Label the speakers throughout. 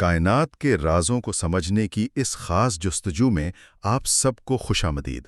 Speaker 1: کائنات کے رازوں کو سمجھنے کی اس خاص جستجو میں آپ سب کو خوش آمدید۔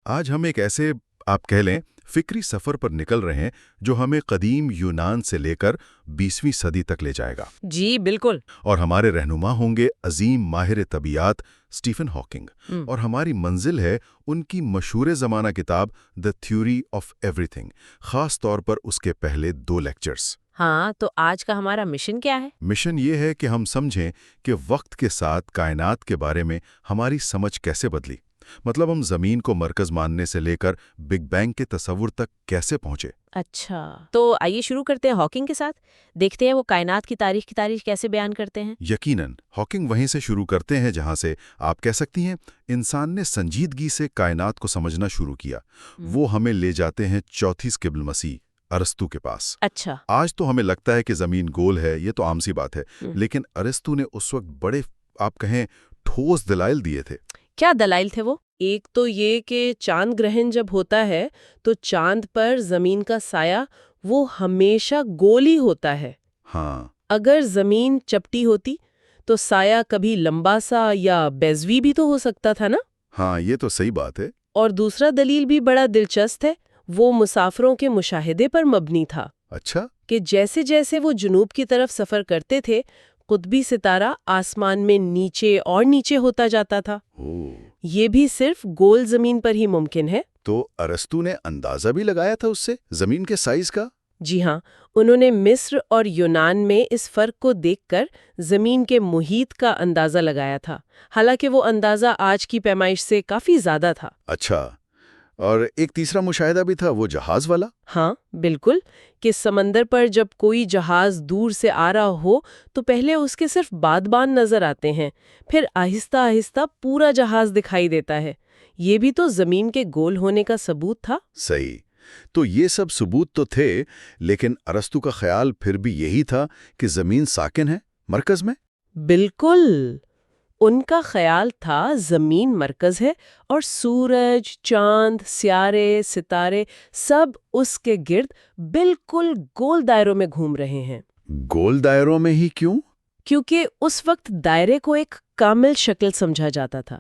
Speaker 1: آج ہم ایک ایسے آپ کہہ لیں فکری سفر پر نکل رہے ہیں جو ہمیں قدیم یونان سے لے کر 20ویں صدی تک لے جائے گا۔
Speaker 2: جی بالکل۔
Speaker 1: اور ہمارے رہنما ہوں گے عظیم ماہر طبیعیات اسٹیفن ہاکنگ، اور ہماری منزل ہے ان کی مشہور زمانہ کتاب دی تھیوری آف ایوری تھنگ، خاص طور پر اس کے پہلے 2 لیکچرز۔
Speaker 2: ہاں، تو آج کا ہمارا مشن کیا ہے؟
Speaker 1: مشن یہ ہے کہ ہم سمجھیں کہ وقت کے ساتھ کائنات کے بارے میں ہماری سمجھ کیسے بدلی، مطلب ہم زمین کو مرکز ماننے سے لے کر بگ بینگ کے تصور تک کیسے پہنچے۔
Speaker 2: اچھا، تو آئیے شروع کرتے ہیں ہاکنگ کے ساتھ، دیکھتے ہیں وہ کائنات کی تاریخ کیسے بیان کرتے ہیں۔
Speaker 1: یقیناً ہاکنگ وہیں سے شروع کرتے ہیں جہاں سے آپ کہہ سکتی ہیں انسان نے سنجیدگی سے کائنات کو سمجھنا شروع کیا۔ وہ ہمیں لے جاتے ہیں چوتھی قبل مسیح ارسطو کے پاس۔
Speaker 2: اچھا۔
Speaker 1: آج تو ہمیں لگتا ہے کہ زمین گول ہے، یہ تو عام سی بات ہے، لیکن ارسطو نے اس وقت بڑے آپ کہیں ٹھوس دلائل دیے تھے۔
Speaker 2: کیا دلائل تھے وہ؟ ایک تو یہ کہ چاند گرہن جب ہوتا ہے تو چاند پر زمین کا سایہ وہ ہمیشہ گول ہی ہوتا ہے۔
Speaker 1: ہاں،
Speaker 2: اگر زمین چپٹی ہوتی تو سایہ کبھی لمبا سا یا بیضوی بھی تو ہو سکتا تھا نا؟
Speaker 1: ہاں، یہ تو صحیح بات ہے۔
Speaker 2: اور دوسرا دلیل بھی بڑا دلچسپ ہے، وہ مسافروں کے مشاہدے پر مبنی تھا۔
Speaker 1: اچھا،
Speaker 2: کہ جیسے جیسے وہ جنوب کی طرف سفر کرتے تھے، قطبی ستارہ آسمان میں نیچے اور نیچے ہوتا جاتا تھا۔ یہ بھی صرف گول زمین پر ہی ممکن ہے۔
Speaker 1: تو ارسطو نے اندازہ بھی لگایا تھا اس سے زمین کے سائز کا؟
Speaker 2: جی ہاں، انہوں نے مصر اور یونان میں اس فرق کو دیکھ کر زمین کے محیط کا اندازہ لگایا تھا، حالانکہ وہ اندازہ آج کی پیمائش سے کافی زیادہ تھا۔
Speaker 1: اچھا، اور ایک تیسرا مشاہدہ بھی تھا، وہ جہاز والا؟
Speaker 2: ہاں بالکل، کہ سمندر پر جب کوئی جہاز دور سے آ رہا ہو تو پہلے اس کے صرف بادبان نظر آتے ہیں، پھر آہستہ آہستہ پورا جہاز دکھائی دیتا ہے۔ یہ بھی تو زمین کے گول ہونے کا ثبوت تھا۔
Speaker 1: صحیح، تو یہ سب ثبوت تو تھے، لیکن ارسطو کا خیال پھر بھی یہی تھا کہ زمین ساکن ہے، مرکز میں؟
Speaker 2: بالکل، ان کا خیال تھا زمین مرکز ہے اور سورج، چاند، سیارے، ستارے سب اس کے گرد بالکل گول دائروں میں گھوم رہے ہیں۔
Speaker 1: گول دائروں میں ہی کیوں؟
Speaker 2: کیونکہ اس وقت دائرے کو ایک کامل شکل سمجھا جاتا تھا،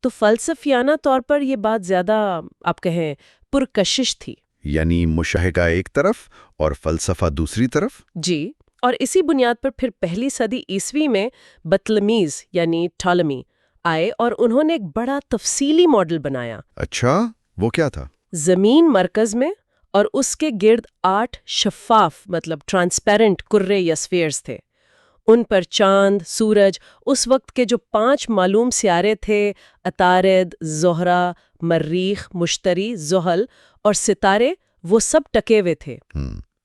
Speaker 2: تو فلسفیانہ طور پر یہ بات زیادہ آپ کہیں پرکشش تھی۔
Speaker 1: یعنی مشاہدہ ایک طرف اور فلسفہ دوسری طرف؟
Speaker 2: جی، اور اسی بنیاد پر پھر پہلی صدی عیسوی میں بطلمیز یعنی ٹالمی آئے اور انہوں نے ایک بڑا تفصیلی ماڈل بنایا۔
Speaker 1: اچھا، وہ کیا تھا؟
Speaker 2: زمین مرکز میں اور اس کے گرد 8 شفاف مطلب ٹرانسپیرنٹ کرے یا سفیئرز تھے۔ ان پر چاند، سورج، اس وقت کے جو 5 معلوم سیارے تھے، عطارد، زہرہ، مریخ، مشتری، زحل اور ستارے، وہ سب ٹکے ہوئے تھے۔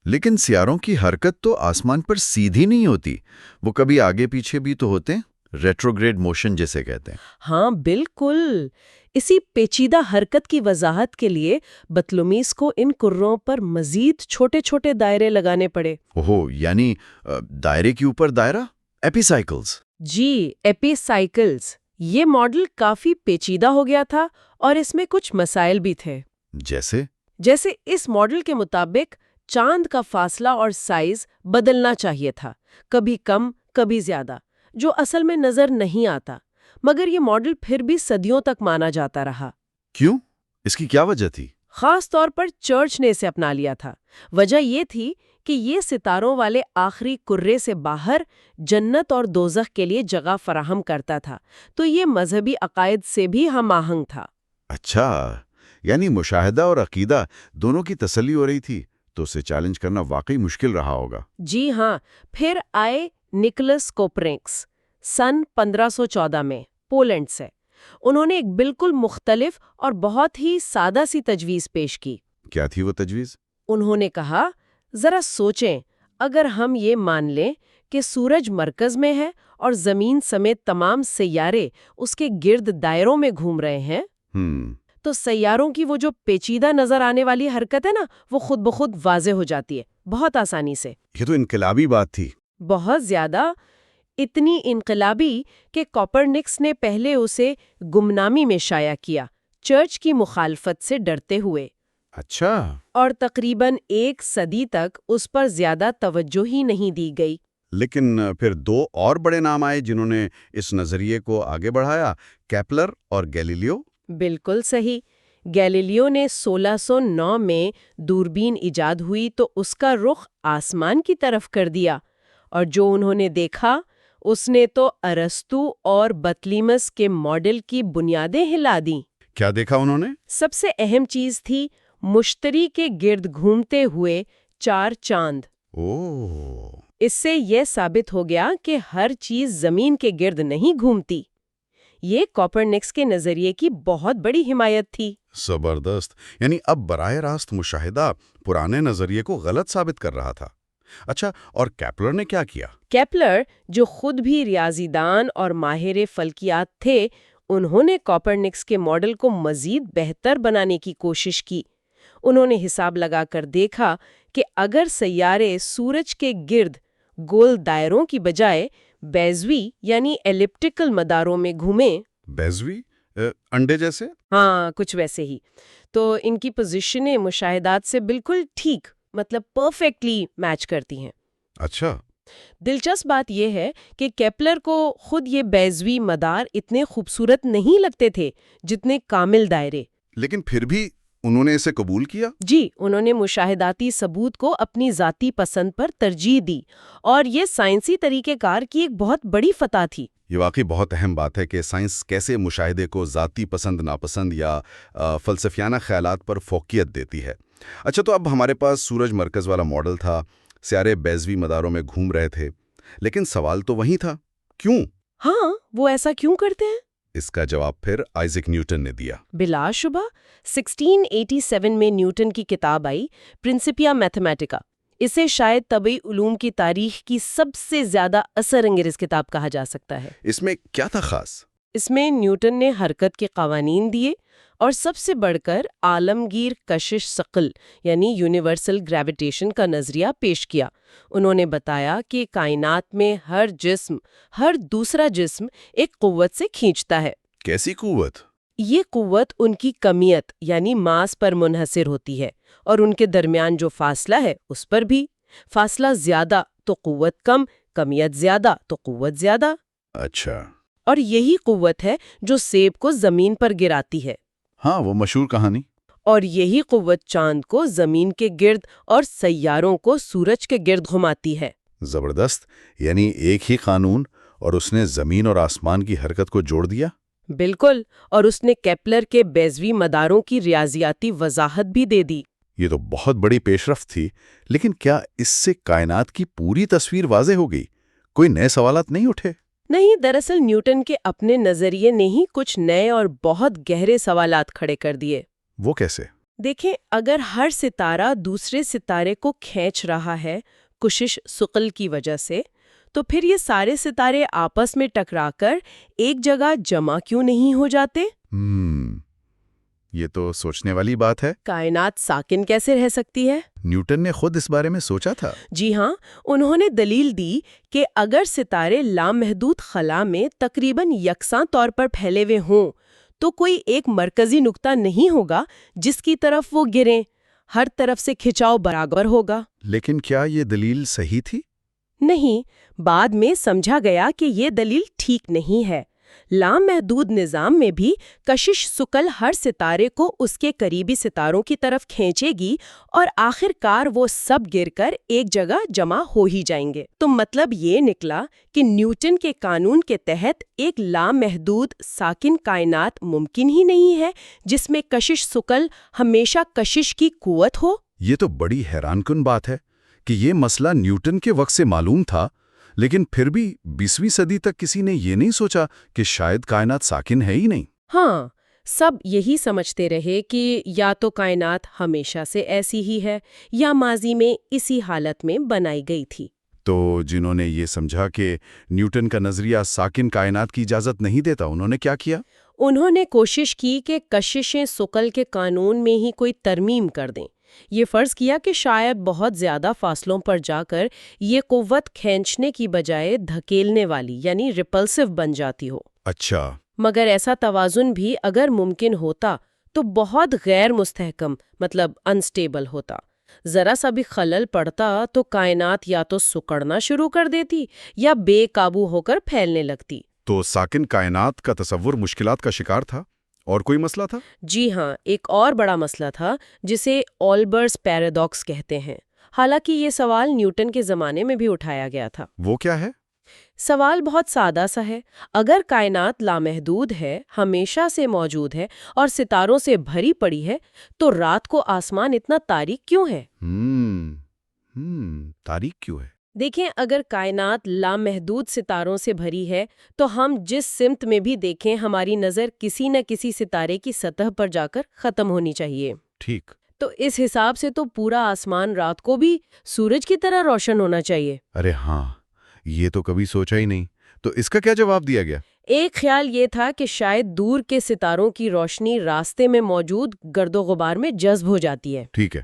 Speaker 1: لیکن سیاروں کی حرکت تو آسمان پر سیدھی نہیں ہوتی، وہ کبھی آگے پیچھے بھی تو ہوتے ہیں، ریٹروگریڈ موشن جسے کہتے ہیں۔
Speaker 2: ہاں بالکل، اسی پیچیدہ حرکت کی وضاحت کے لیے بطلمیس کو ان کروں پر مزید چھوٹے چھوٹے دائرے لگانے پڑے۔
Speaker 1: اوہو، یعنی دائرے کے اوپر دائرہ، ایپی سائیکلز۔
Speaker 2: جی، ایپی سائیکلز۔ یہ ماڈل کافی پیچیدہ ہو گیا تھا اور اس میں کچھ مسائل بھی تھے۔ جیسے اس ماڈل کے مطابق چاند کا فاصلہ اور سائز بدلنا چاہیے تھا، کبھی کم کبھی زیادہ، جو اصل میں نظر نہیں آتا، مگر یہ ماڈل پھر بھی صدیوں تک مانا جاتا رہا۔
Speaker 1: کیوں؟ اس کی کیا وجہ تھی؟
Speaker 2: خاص طور پر چرچ نے اسے اپنا لیا تھا۔ وجہ یہ تھی کہ یہ ستاروں والے آخری کرے سے باہر جنت اور دوزخ کے لیے جگہ فراہم کرتا تھا، تو یہ مذہبی عقائد سے بھی ہم آہنگ تھا۔
Speaker 1: اچھا، یعنی مشاہدہ اور عقیدہ دونوں کی تسلی ہو رہی تھی، تو اسے چیلنج کرنا واقعی مشکل رہا ہوگا۔
Speaker 2: جی ہاں، پھر آئے نکلس کوپرنکس سن 1514 میں پولینڈ سے۔ انہوں نے ایک بالکل مختلف اور بہت ہی سادہ سی تجویز پیش کی۔
Speaker 1: کیا تھی وہ تجویز؟
Speaker 2: انہوں نے کہا، ذرا سوچیں، اگر ہم یہ مان لیں کہ سورج مرکز میں ہے اور زمین سمیت تمام سیارے اس کے گرد دائروں میں گھوم رہے ہیں، تو سیاروں کی وہ جو پیچیدہ نظر آنے والی حرکت ہے نا، وہ خود بخود واضح ہو جاتی ہے، بہت آسانی سے۔
Speaker 1: یہ تو انقلابی بات تھی۔
Speaker 2: بہت زیادہ، اتنی انقلابی کہ کوپرنکس نے پہلے اسے گمنامی میں شائع کیا، چرچ کی مخالفت سے ڈرتے ہوئے۔
Speaker 1: اچھا،
Speaker 2: اور تقریباً 1 صدی تک اس پر زیادہ توجہ ہی نہیں دی گئی۔
Speaker 3: لیکن پھر دو اور بڑے نام آئے جنہوں نے اس نظریے کو آگے بڑھایا، کیپلر اور گیلیلیو۔
Speaker 2: بالکل صحیح۔ گیلیلیو نے 1609 میں دوربین ایجاد ہوئی تو اس کا رخ آسمان کی طرف کر دیا، اور جو انہوں نے دیکھا اس نے تو ارسطو اور بطلیمس کے ماڈل کی بنیادیں ہلا دیں۔
Speaker 3: کیا دیکھا انہوں نے؟
Speaker 2: سب سے اہم چیز تھی مشتری کے گرد گھومتے ہوئے 4 چاند۔
Speaker 3: اوہ!
Speaker 2: اس سے یہ ثابت ہو گیا کہ ہر چیز زمین کے گرد نہیں گھومتی۔ یہ کوپرنکس کے نظریے کی بہت بڑی حمایت تھی۔
Speaker 3: زبردست، یعنی اب براہ راست مشاہدہ پرانے نظریے کو غلط ثابت کر رہا تھا۔ اچھا، اور کیپلر نے کیا کیا؟
Speaker 2: کیپلر، جو خود بھی ریاضی دان اور ماہر فلکیات تھے، انہوں نے کوپرنکس کے ماڈل کو مزید بہتر بنانے کی کوشش کی۔ انہوں نے حساب لگا کر دیکھا کہ اگر سیارے سورج کے گرد گول دائروں کی بجائے بیضوی یعنی ایلپٹیکل مداروں میں گھومیں،
Speaker 3: بیضوی؟ انڈے جیسے؟
Speaker 2: ہاں، کچھ ویسے ہی، تو ان کی پوزیشنیں مشاہدات سے بالکل ٹھیک، مطلب پرفیکٹلی میچ کرتی ہیں۔
Speaker 3: اچھا۔
Speaker 2: دلچسپ بات یہ ہے کہ کیپلر کو خود یہ بیضوی مدار اتنے خوبصورت نہیں لگتے تھے جتنے کامل دائرے۔
Speaker 3: لیکن پھر بھی انہوں نے اسے قبول کیا؟
Speaker 2: جی، انہوں نے مشاہداتی ثبوت کو اپنی ذاتی پسند پر ترجیح دی، اور یہ سائنسی طریقہ کار کی ایک بہت بڑی فتح تھی۔
Speaker 3: یہ واقعی بہت اہم بات ہے کہ سائنس کیسے مشاہدے کو ذاتی پسند ناپسند یا فلسفیانہ خیالات پر فوقیت دیتی ہے۔ اچھا، تو اب ہمارے پاس سورج مرکز والا ماڈل تھا، سیارے بیضوی مداروں میں گھوم رہے تھے، لیکن سوال تو وہی تھا، کیوں؟
Speaker 2: ہاں، وہ ایسا کیوں کرتے ہیں؟
Speaker 3: اس کا جواب پھر آئزک نیوٹن نے دیا۔
Speaker 2: بلا شبہ 1687 میں نیوٹن کی کتاب آئی پرنسپیا میتھمیٹیکا۔ اسے شاید طبعی علوم کی تاریخ کی سب سے زیادہ اثر انگیز کتاب کہا جا سکتا ہے۔
Speaker 3: اس میں کیا تھا خاص؟
Speaker 2: اس میں نیوٹن نے حرکت کے قوانین دیے، اور سب سے بڑھ کر عالمگیر کشش ثقل یعنی یونیورسل گریویٹیشن کا نظریہ پیش کیا۔ انہوں نے بتایا کہ کائنات میں ہر جسم ہر دوسرا جسم ایک قوت سے کھینچتا ہے۔
Speaker 3: کیسی قوت؟
Speaker 2: یہ قوت ان کی کمیت یعنی ماس پر منحصر ہوتی ہے، اور ان کے درمیان جو فاصلہ ہے اس پر بھی۔ فاصلہ زیادہ تو قوت کم، کمیت زیادہ تو قوت زیادہ۔
Speaker 3: اچھا۔
Speaker 2: اور یہی قوت ہے جو سیب کو زمین پر گراتی ہے۔
Speaker 3: ہاں، وہ مشہور کہانی۔
Speaker 2: اور یہی قوت چاند کو زمین کے گرد اور سیاروں کو سورج کے گرد گھماتی ہے۔
Speaker 3: زبردست، یعنی ایک ہی قانون، اور اس نے زمین اور آسمان کی حرکت کو جوڑ دیا۔
Speaker 2: بالکل، اور اس نے کیپلر کے بیضوی مداروں کی ریاضیاتی وضاحت بھی دے دی۔
Speaker 3: یہ تو بہت بڑی پیش رفت تھی، لیکن کیا اس سے کائنات کی پوری تصویر واضح ہو گئی؟ کوئی نئے سوالات نہیں اٹھے؟
Speaker 2: نہیں، دراصل نیوٹن کے اپنے نظریے نے ہی کچھ نئے اور بہت گہرے سوالات کھڑے کر دیے۔
Speaker 3: وہ کیسے؟
Speaker 2: دیکھیں، اگر ہر ستارہ دوسرے ستارے کو کھینچ رہا ہے کشش ثقل کی وجہ سے، تو پھر یہ سارے ستارے آپس میں ٹکرا کر ایک جگہ جمع کیوں نہیں ہو جاتے؟
Speaker 3: یہ تو سوچنے والی بات ہے۔
Speaker 2: کائنات ساکن کیسے رہ سکتی ہے؟
Speaker 3: نیوٹن نے خود اس بارے میں سوچا تھا۔
Speaker 2: جی ہاں، انہوں نے دلیل دی کہ اگر ستارے لامحدود خلا میں تقریباً یکساں طور پر پھیلے ہوئے ہوں تو کوئی ایک مرکزی نقطہ نہیں ہوگا جس کی طرف وہ گریں، ہر طرف سے کھچاؤ برابر ہوگا۔
Speaker 3: لیکن کیا یہ دلیل صحیح تھی؟
Speaker 2: نہیں، بعد میں سمجھا گیا کہ یہ دلیل ٹھیک نہیں ہے۔ لامحدود نظام میں بھی کشش ثقل ہر ستارے کو اس کے قریبی ستاروں کی طرف کھینچے گی، اور آخر کار وہ سب گر کر ایک جگہ جمع ہو ہی جائیں گے۔ تو مطلب یہ نکلا کہ نیوٹن کے قانون کے تحت ایک لامحدود ساکن کائنات ممکن ہی نہیں ہے جس میں کشش ثقل ہمیشہ کشش کی قوت ہو۔
Speaker 3: یہ تو بڑی حیران کن بات ہے کہ یہ مسئلہ نیوٹن کے وقت سے معلوم تھا، لیکن پھر بھی 20ویں صدی تک کسی نے یہ نہیں سوچا کہ شاید کائنات ساکن ہے ہی نہیں۔
Speaker 2: ہاں، سب یہی سمجھتے رہے کہ یا تو کائنات ہمیشہ سے ایسی ہی ہے یا ماضی میں اسی حالت میں بنائی گئی تھی۔
Speaker 3: تو جنہوں نے یہ سمجھا کہ نیوٹن کا نظریہ ساکن کائنات کی اجازت نہیں دیتا، انہوں نے کیا کیا؟
Speaker 2: انہوں نے کوشش کی کہ کششیں ثقل کے قانون میں ہی کوئی ترمیم کر دیں۔ یہ فرض کیا کہ شاید بہت زیادہ فاصلوں پر جا کر یہ قوت کھینچنے کی بجائے دھکیلنے والی یعنی ریپلسو بن جاتی ہو۔
Speaker 3: اچھا۔
Speaker 2: مگر ایسا توازن بھی اگر ممکن ہوتا تو بہت غیر مستحکم مطلب انسٹیبل ہوتا۔ ذرا سا بھی خلل پڑتا تو کائنات یا تو سکڑنا شروع کر دیتی یا بے قابو ہو کر پھیلنے لگتی۔
Speaker 1: تو ساکن کائنات کا تصور مشکلات کا شکار تھا؟ اور کوئی مسئلہ تھا؟
Speaker 2: جی ہاں، ایک اور بڑا مسئلہ تھا جسے اولبرز پیراڈاکس کہتے ہیں۔ حالانکہ یہ سوال نیوٹن کے زمانے میں بھی اٹھایا گیا تھا۔
Speaker 1: وہ کیا ہے؟
Speaker 2: سوال بہت سادہ سا ہے۔ اگر کائنات لامحدود ہے، ہمیشہ سے موجود ہے اور ستاروں سے بھری پڑی ہے، تو رات کو آسمان اتنا تاریک کیوں ہے؟
Speaker 1: تاریک کیوں ہے؟
Speaker 2: دیکھیں، اگر کائنات لامحدود ستاروں سے بھری ہے تو ہم جس سمت میں بھی دیکھیں ہماری نظر کسی نہ کسی ستارے کی سطح پر جا کر ختم ہونی چاہیے۔
Speaker 1: ٹھیک۔
Speaker 2: تو اس حساب سے تو پورا آسمان رات کو بھی سورج کی طرح روشن ہونا چاہیے۔
Speaker 1: ارے ہاں، یہ تو کبھی سوچا ہی نہیں۔ تو اس کا کیا جواب دیا گیا؟
Speaker 2: ایک خیال یہ تھا کہ شاید دور کے ستاروں کی روشنی راستے میں موجود گرد و غبار میں جذب ہو جاتی ہے۔
Speaker 1: ٹھیک ہے۔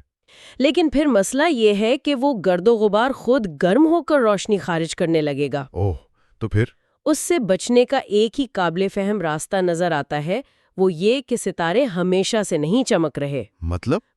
Speaker 2: لیکن پھر مسئلہ یہ ہے کہ وہ گرد و غبار خود گرم ہو کر روشنی خارج کرنے لگے گا۔
Speaker 1: اوہ، تو پھر؟
Speaker 2: اس سے بچنے کا ایک ہی قابل فہم راستہ نظر آتا ہے، وہ یہ کہ ستارے ہمیشہ سے نہیں چمک رہے۔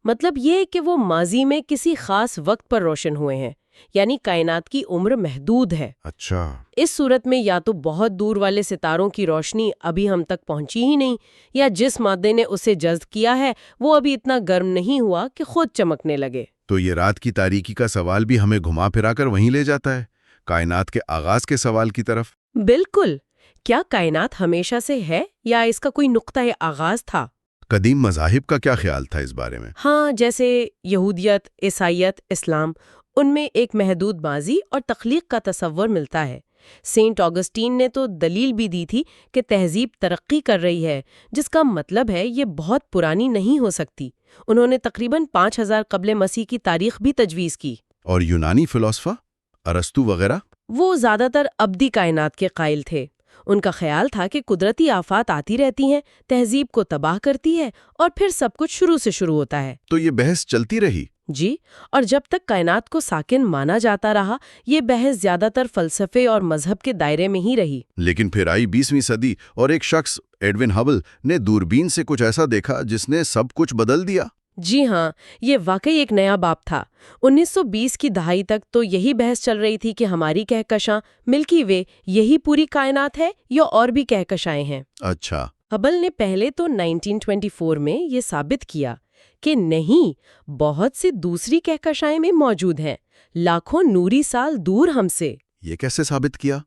Speaker 2: مطلب یہ کہ وہ ماضی میں کسی خاص وقت پر روشن ہوئے ہیں، یعنی کائنات کی عمر محدود ہے۔
Speaker 1: اچھا۔
Speaker 2: اس صورت میں یا تو بہت دور والے ستاروں کی روشنی ابھی ہم تک پہنچی ہی نہیں، یا جس مادے نے اسے جذب کیا ہے وہ ابھی اتنا گرم نہیں ہوا کہ خود چمکنے لگے۔
Speaker 1: تو یہ رات کی تاریکی کا سوال بھی ہمیں گھما پھرا کر وہیں لے جاتا ہے، کائنات کے آغاز کے سوال کی طرف۔
Speaker 2: بالکل۔ کیا کائنات ہمیشہ سے ہے یا اس کا کوئی نقطۂ آغاز تھا؟
Speaker 1: قدیم مذاہب کا کیا خیال تھا اس بارے میں؟
Speaker 2: ہاں، جیسے یہودیت، عیسائیت، اسلام، ان میں ایک محدود ماضی اور تخلیق کا تصور ملتا ہے۔ سینٹ آگسٹین نے تو دلیل بھی دی تھی کہ تہذیب ترقی کر رہی ہے، جس کا مطلب ہے یہ بہت پرانی نہیں ہو سکتی۔ انہوں نے تقریباً 5000 قبل مسیح کی تاریخ بھی تجویز کی۔
Speaker 1: اور یونانی فلسفہ ارسطو وغیرہ؟
Speaker 2: وہ زیادہ تر ابدی کائنات کے قائل تھے۔ ان کا خیال تھا کہ قدرتی آفات آتی رہتی ہیں، تہذیب کو تباہ کرتی ہے اور پھر سب کچھ شروع سے شروع ہوتا ہے۔
Speaker 1: تو یہ بحث چلتی رہی؟
Speaker 2: جی، اور جب تک کائنات کو ساکن مانا جاتا رہا، یہ بحث زیادہ تر فلسفے اور مذہب کے دائرے میں ہی رہی۔
Speaker 1: لیکن پھر آئی 20ویں صدی اور ایک شخص ایڈون ہبل نے دوربین سے کچھ ایسا دیکھا جس نے سب کچھ بدل دیا۔
Speaker 2: جی ہاں، یہ واقعی ایک نیا باب تھا۔ 1920 کی دہائی تک تو یہی بحث چل رہی تھی کہ ہماری کہکشاں ملکی وے یہی پوری کائنات ہے یا اور بھی کہکشائیں ہیں۔
Speaker 1: اچھا۔
Speaker 2: ہبل نے پہلے تو 1924 میں یہ ثابت کیا کہ نہیں، بہت سی دوسری کہکشائیں میں موجود ہیں، لاکھوں نوری سال دور ہم سے۔
Speaker 1: یہ کیسے ثابت کیا؟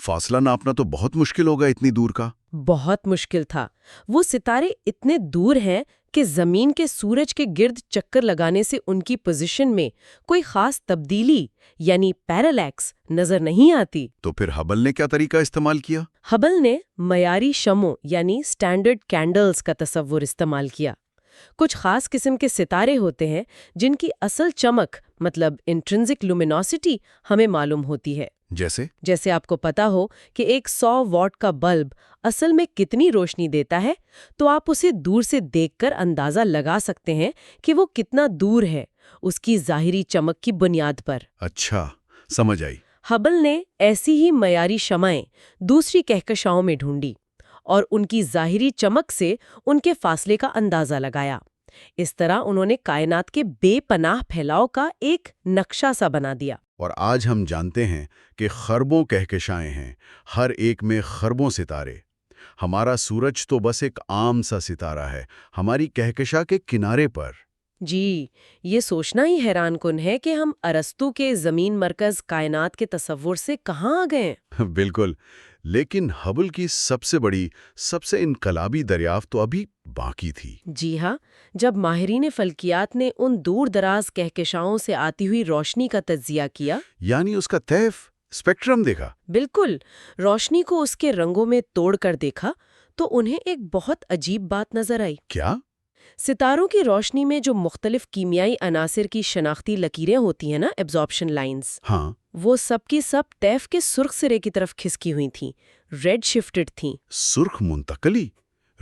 Speaker 1: فاصلہ ناپنا تو بہت مشکل ہوگا اتنی دور کا۔
Speaker 2: بہت مشکل تھا۔ وہ ستارے اتنے دور ہیں کہ زمین کے سورج کے گرد چکر لگانے سے ان کی پوزیشن میں کوئی خاص تبدیلی یعنی پیرالیکس نظر نہیں آتی۔
Speaker 1: تو پھر ہبل نے کیا طریقہ استعمال کیا؟
Speaker 2: ہبل نے معیاری شمعوں یعنی سٹینڈرڈ کینڈلز کا تصور استعمال کیا۔ کچھ خاص قسم کے ستارے ہوتے ہیں جن کی اصل چمک مطلب انٹرنزک لومینوسٹی ہمیں معلوم ہوتی ہے۔ جیسے آپ کو پتا ہو کہ ایک 100 واٹ کا بلب اصل میں کتنی روشنی دیتا ہے، تو آپ اسے دور سے دیکھ کر اندازہ لگا سکتے ہیں کہ وہ کتنا دور ہے، اس کی ظاہری چمک کی بنیاد پر۔
Speaker 1: اچھا، سمجھ آئی۔
Speaker 2: ہبل نے ایسی ہی معیاری شمعیں دوسری کہکشاؤں میں ڈھونڈی اور ان کی ظاہری چمک سے ان کے فاصلے کا اندازہ لگایا۔ اس طرح انہوں نے کائنات کے بے پناہ پھیلاؤ کا ایک نقشہ سا بنا دیا۔
Speaker 1: اور آج ہم جانتے ہیں کہ خربوں کہکشائیں ہیں، ہر ایک میں خربوں ستارے۔ ہمارا سورج تو بس ایک عام سا ستارہ ہے، ہماری کہکشاں کے کنارے پر۔
Speaker 2: جی، یہ سوچنا ہی حیران کن ہے کہ ہم ارسطو کے زمین مرکز کائنات کے تصور سے کہاں آ گئے۔
Speaker 1: بالکل، لیکن ہبل کی سب سے بڑی، سب سے انقلابی دریافت تو ابھی باقی تھی۔
Speaker 2: جی ہاں، جب ماہرین فلکیات نے ان دور دراز کہکشاؤں سے آتی ہوئی روشنی کا تجزیہ کیا،
Speaker 1: یعنی اس کا طیف، اسپیکٹرم دیکھا۔
Speaker 2: بالکل، روشنی کو اس کے رنگوں میں توڑ کر دیکھا تو انہیں ایک بہت عجیب بات نظر آئی۔
Speaker 1: کیا؟
Speaker 2: ستاروں کی روشنی میں جو مختلف کیمیائی عناصر کی شناختی لکیریں ہوتی ہیں نا، ایبزارپشن لائنز،
Speaker 1: ہاں،
Speaker 2: وہ سب کی سب طیف کے سرخ سرے کی طرف کھسکی ہوئی تھیں، ریڈ شفٹڈ تھیں۔
Speaker 1: سرخ منتقلی،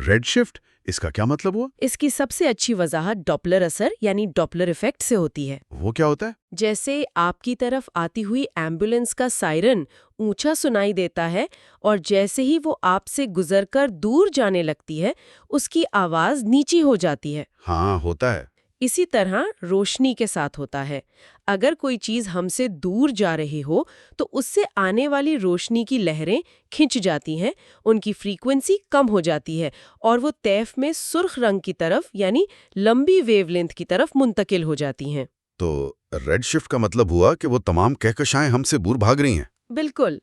Speaker 1: ریڈ شفٹ، اس کا کیا مطلب ہوا؟
Speaker 2: اس کی سب سے اچھی وضاحت ڈاپلر اثر یعنی ڈاپلر ایفیکٹ سے ہوتی ہے۔
Speaker 1: وہ کیا ہوتا ہے؟
Speaker 2: جیسے آپ کی طرف آتی ہوئی ایمبولینس کا سائرن اونچا سنائی دیتا ہے اور جیسے ہی وہ آپ سے گزر کر دور جانے لگتی ہے، اس کی آواز نیچی ہو جاتی ہے۔
Speaker 1: ہاں، ہوتا ہے۔
Speaker 2: اسی طرح روشنی کے ساتھ ہوتا ہے. اگر کوئی چیز ہم سے دور جا رہی ہو تو اس سے آنے والی روشنی کی لہریں کھنچ جاتی ہیں، ان کی فریکوینسی کم ہو جاتی ہے اور وہ طیف میں سرخ رنگ کی طرف یعنی لمبی ویو لینتھ کی طرف منتقل ہو جاتی ہیں.
Speaker 3: تو ریڈ شفٹ کا مطلب ہوا کہ وہ تمام کہکشائیں ہم سے دور بھاگ رہی ہیں؟
Speaker 2: بالکل،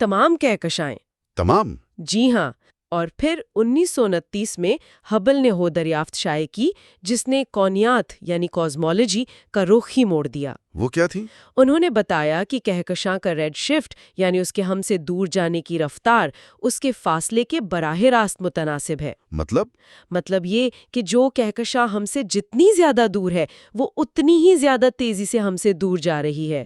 Speaker 2: تمام کہکشائیں.
Speaker 3: تمام؟
Speaker 2: جی ہاں. اور پھر 1929 میں ہبل نے وہ دریافت شائع کی جس نے کونیات یعنی کوزمولوجی کا رخ ہی موڑ دیا.
Speaker 3: وہ کیا تھی؟
Speaker 2: انہوں نے بتایا کہ کہکشاں کا ریڈ شفٹ یعنی اس کے ہم سے دور جانے کی رفتار اس کے فاصلے کے براہ راست متناسب ہے. مطلب یہ کہ جو کہکشاں ہم سے جتنی زیادہ دور ہے وہ اتنی ہی زیادہ تیزی سے ہم سے دور جا رہی ہے.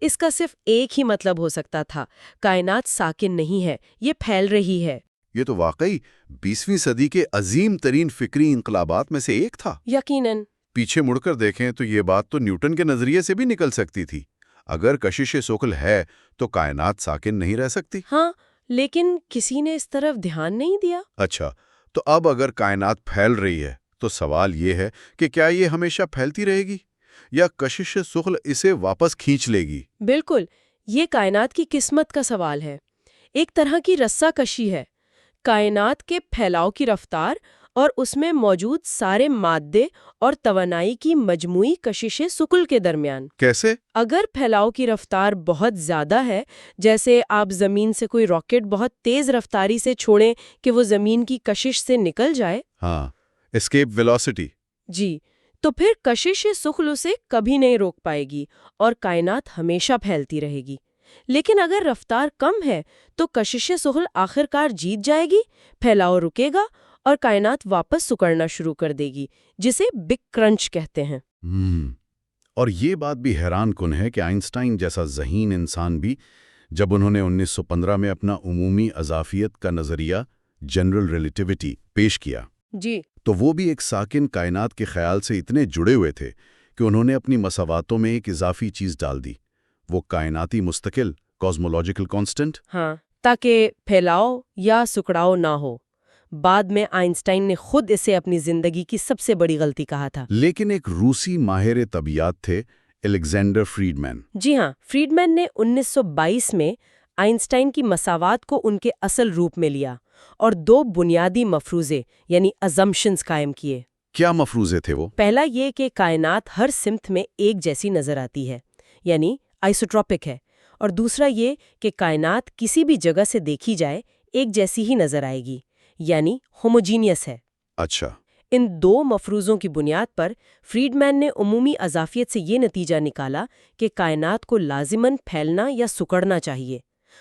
Speaker 2: اس کا صرف ایک ہی مطلب ہو سکتا تھا، کائنات ساکن نہیں ہے، یہ پھیل رہی ہے.
Speaker 3: یہ تو واقعی 20ویں صدی کے عظیم ترین فکری انقلابات میں سے ایک تھا.
Speaker 2: یقیناً.
Speaker 3: پیچھے مڑ کر دیکھیں تو یہ بات تو نیوٹن کے نظریے سے بھی نکل سکتی تھی. اگر کشش ثقل ہے تو کائنات ساکن نہیں رہ سکتی.
Speaker 2: ہاں، لیکن کسی نے اس طرف دھیان نہیں دیا.
Speaker 3: اچھا، تو اب اگر کائنات پھیل رہی ہے تو سوال یہ ہے کہ کیا یہ ہمیشہ پھیلتی رہے گی یا کشش ثقل اسے واپس کھینچ لے گی؟
Speaker 2: بالکل، یہ کائنات کی قسمت کا سوال ہے. ایک طرح کی رسہ کشی ہے کائنات کے پھیلاؤ کی رفتار اور اس میں موجود سارے مادے اور توانائی کی مجموعی کشش ثقل کے درمیان.
Speaker 3: کیسے؟
Speaker 2: اگر پھیلاؤ کی رفتار بہت زیادہ ہے، جیسے آپ زمین سے کوئی راکٹ بہت تیز رفتاری سے چھوڑیں کہ وہ زمین کی کشش سے نکل جائے.
Speaker 3: ہاں، اسکیپ ویلوسٹی.
Speaker 2: جی، تو پھر کشش ثقل اسے کبھی نہیں روک پائے گی اور کائنات ہمیشہ پھیلتی رہے گی. لیکن اگر رفتار کم ہے تو کشش ثقل آخرکار جیت جائے گی، پھیلاؤ رکے گا اور کائنات واپس سکڑنا شروع کر دے گی، جسے بگ کرنچ کہتے ہیں.
Speaker 3: اور یہ بات بھی حیران کن ہے کہ آئنسٹائن جیسا ذہین انسان بھی جب انہوں نے 1915 میں اپنا عمومی اضافیت کا نظریہ جنرل ریلیٹیوٹی پیش کیا
Speaker 2: جی
Speaker 3: تو وہ بھی ایک ساکن کائنات کے خیال سے اتنے جڑے ہوئے تھے کہ انہوں نے اپنی مساواتوں میں ایک اضافی چیز ڈال دی، وہ کائناتی مستقل کاسمولوجیکل کانسٹنٹ.
Speaker 2: ہاں، تاکہ پھیلاؤ یا سکڑاؤ نہ ہو. بعد میں آئنسٹائن نے خود اسے اپنی زندگی کی سب سے بڑی غلطی کہا تھا.
Speaker 3: لیکن ایک روسی ماہر طبیعیات تھے الیگزینڈر فریڈمین.
Speaker 2: جی ہاں، فریڈمین نے 1922 میں آئنسٹائن کی مساوات کو ان کے اصل روپ میں لیا اور دو بنیادی مفروضے یعنی ازمپشنز قائم کیے.
Speaker 3: کیا مفروضے تھے وہ؟
Speaker 2: پہلا یہ کہ کائنات ہر سمت میں ایک جیسی نظر آتی ہے، یعنی آئسوٹروپک ہے، اور دوسرا یہ کہ کائنات کسی بھی جگہ سے دیکھی جائے ایک جیسی ہی نظر آئے گی، یعنی ہوموجینیس ہے.
Speaker 3: اچھا.
Speaker 2: ان دو مفروضوں کی بنیاد پر فریڈمین نے عمومی اضافیت سے یہ نتیجہ نکالا کہ کائنات کو لازماً پھیلنا یا سکڑنا چاہیے،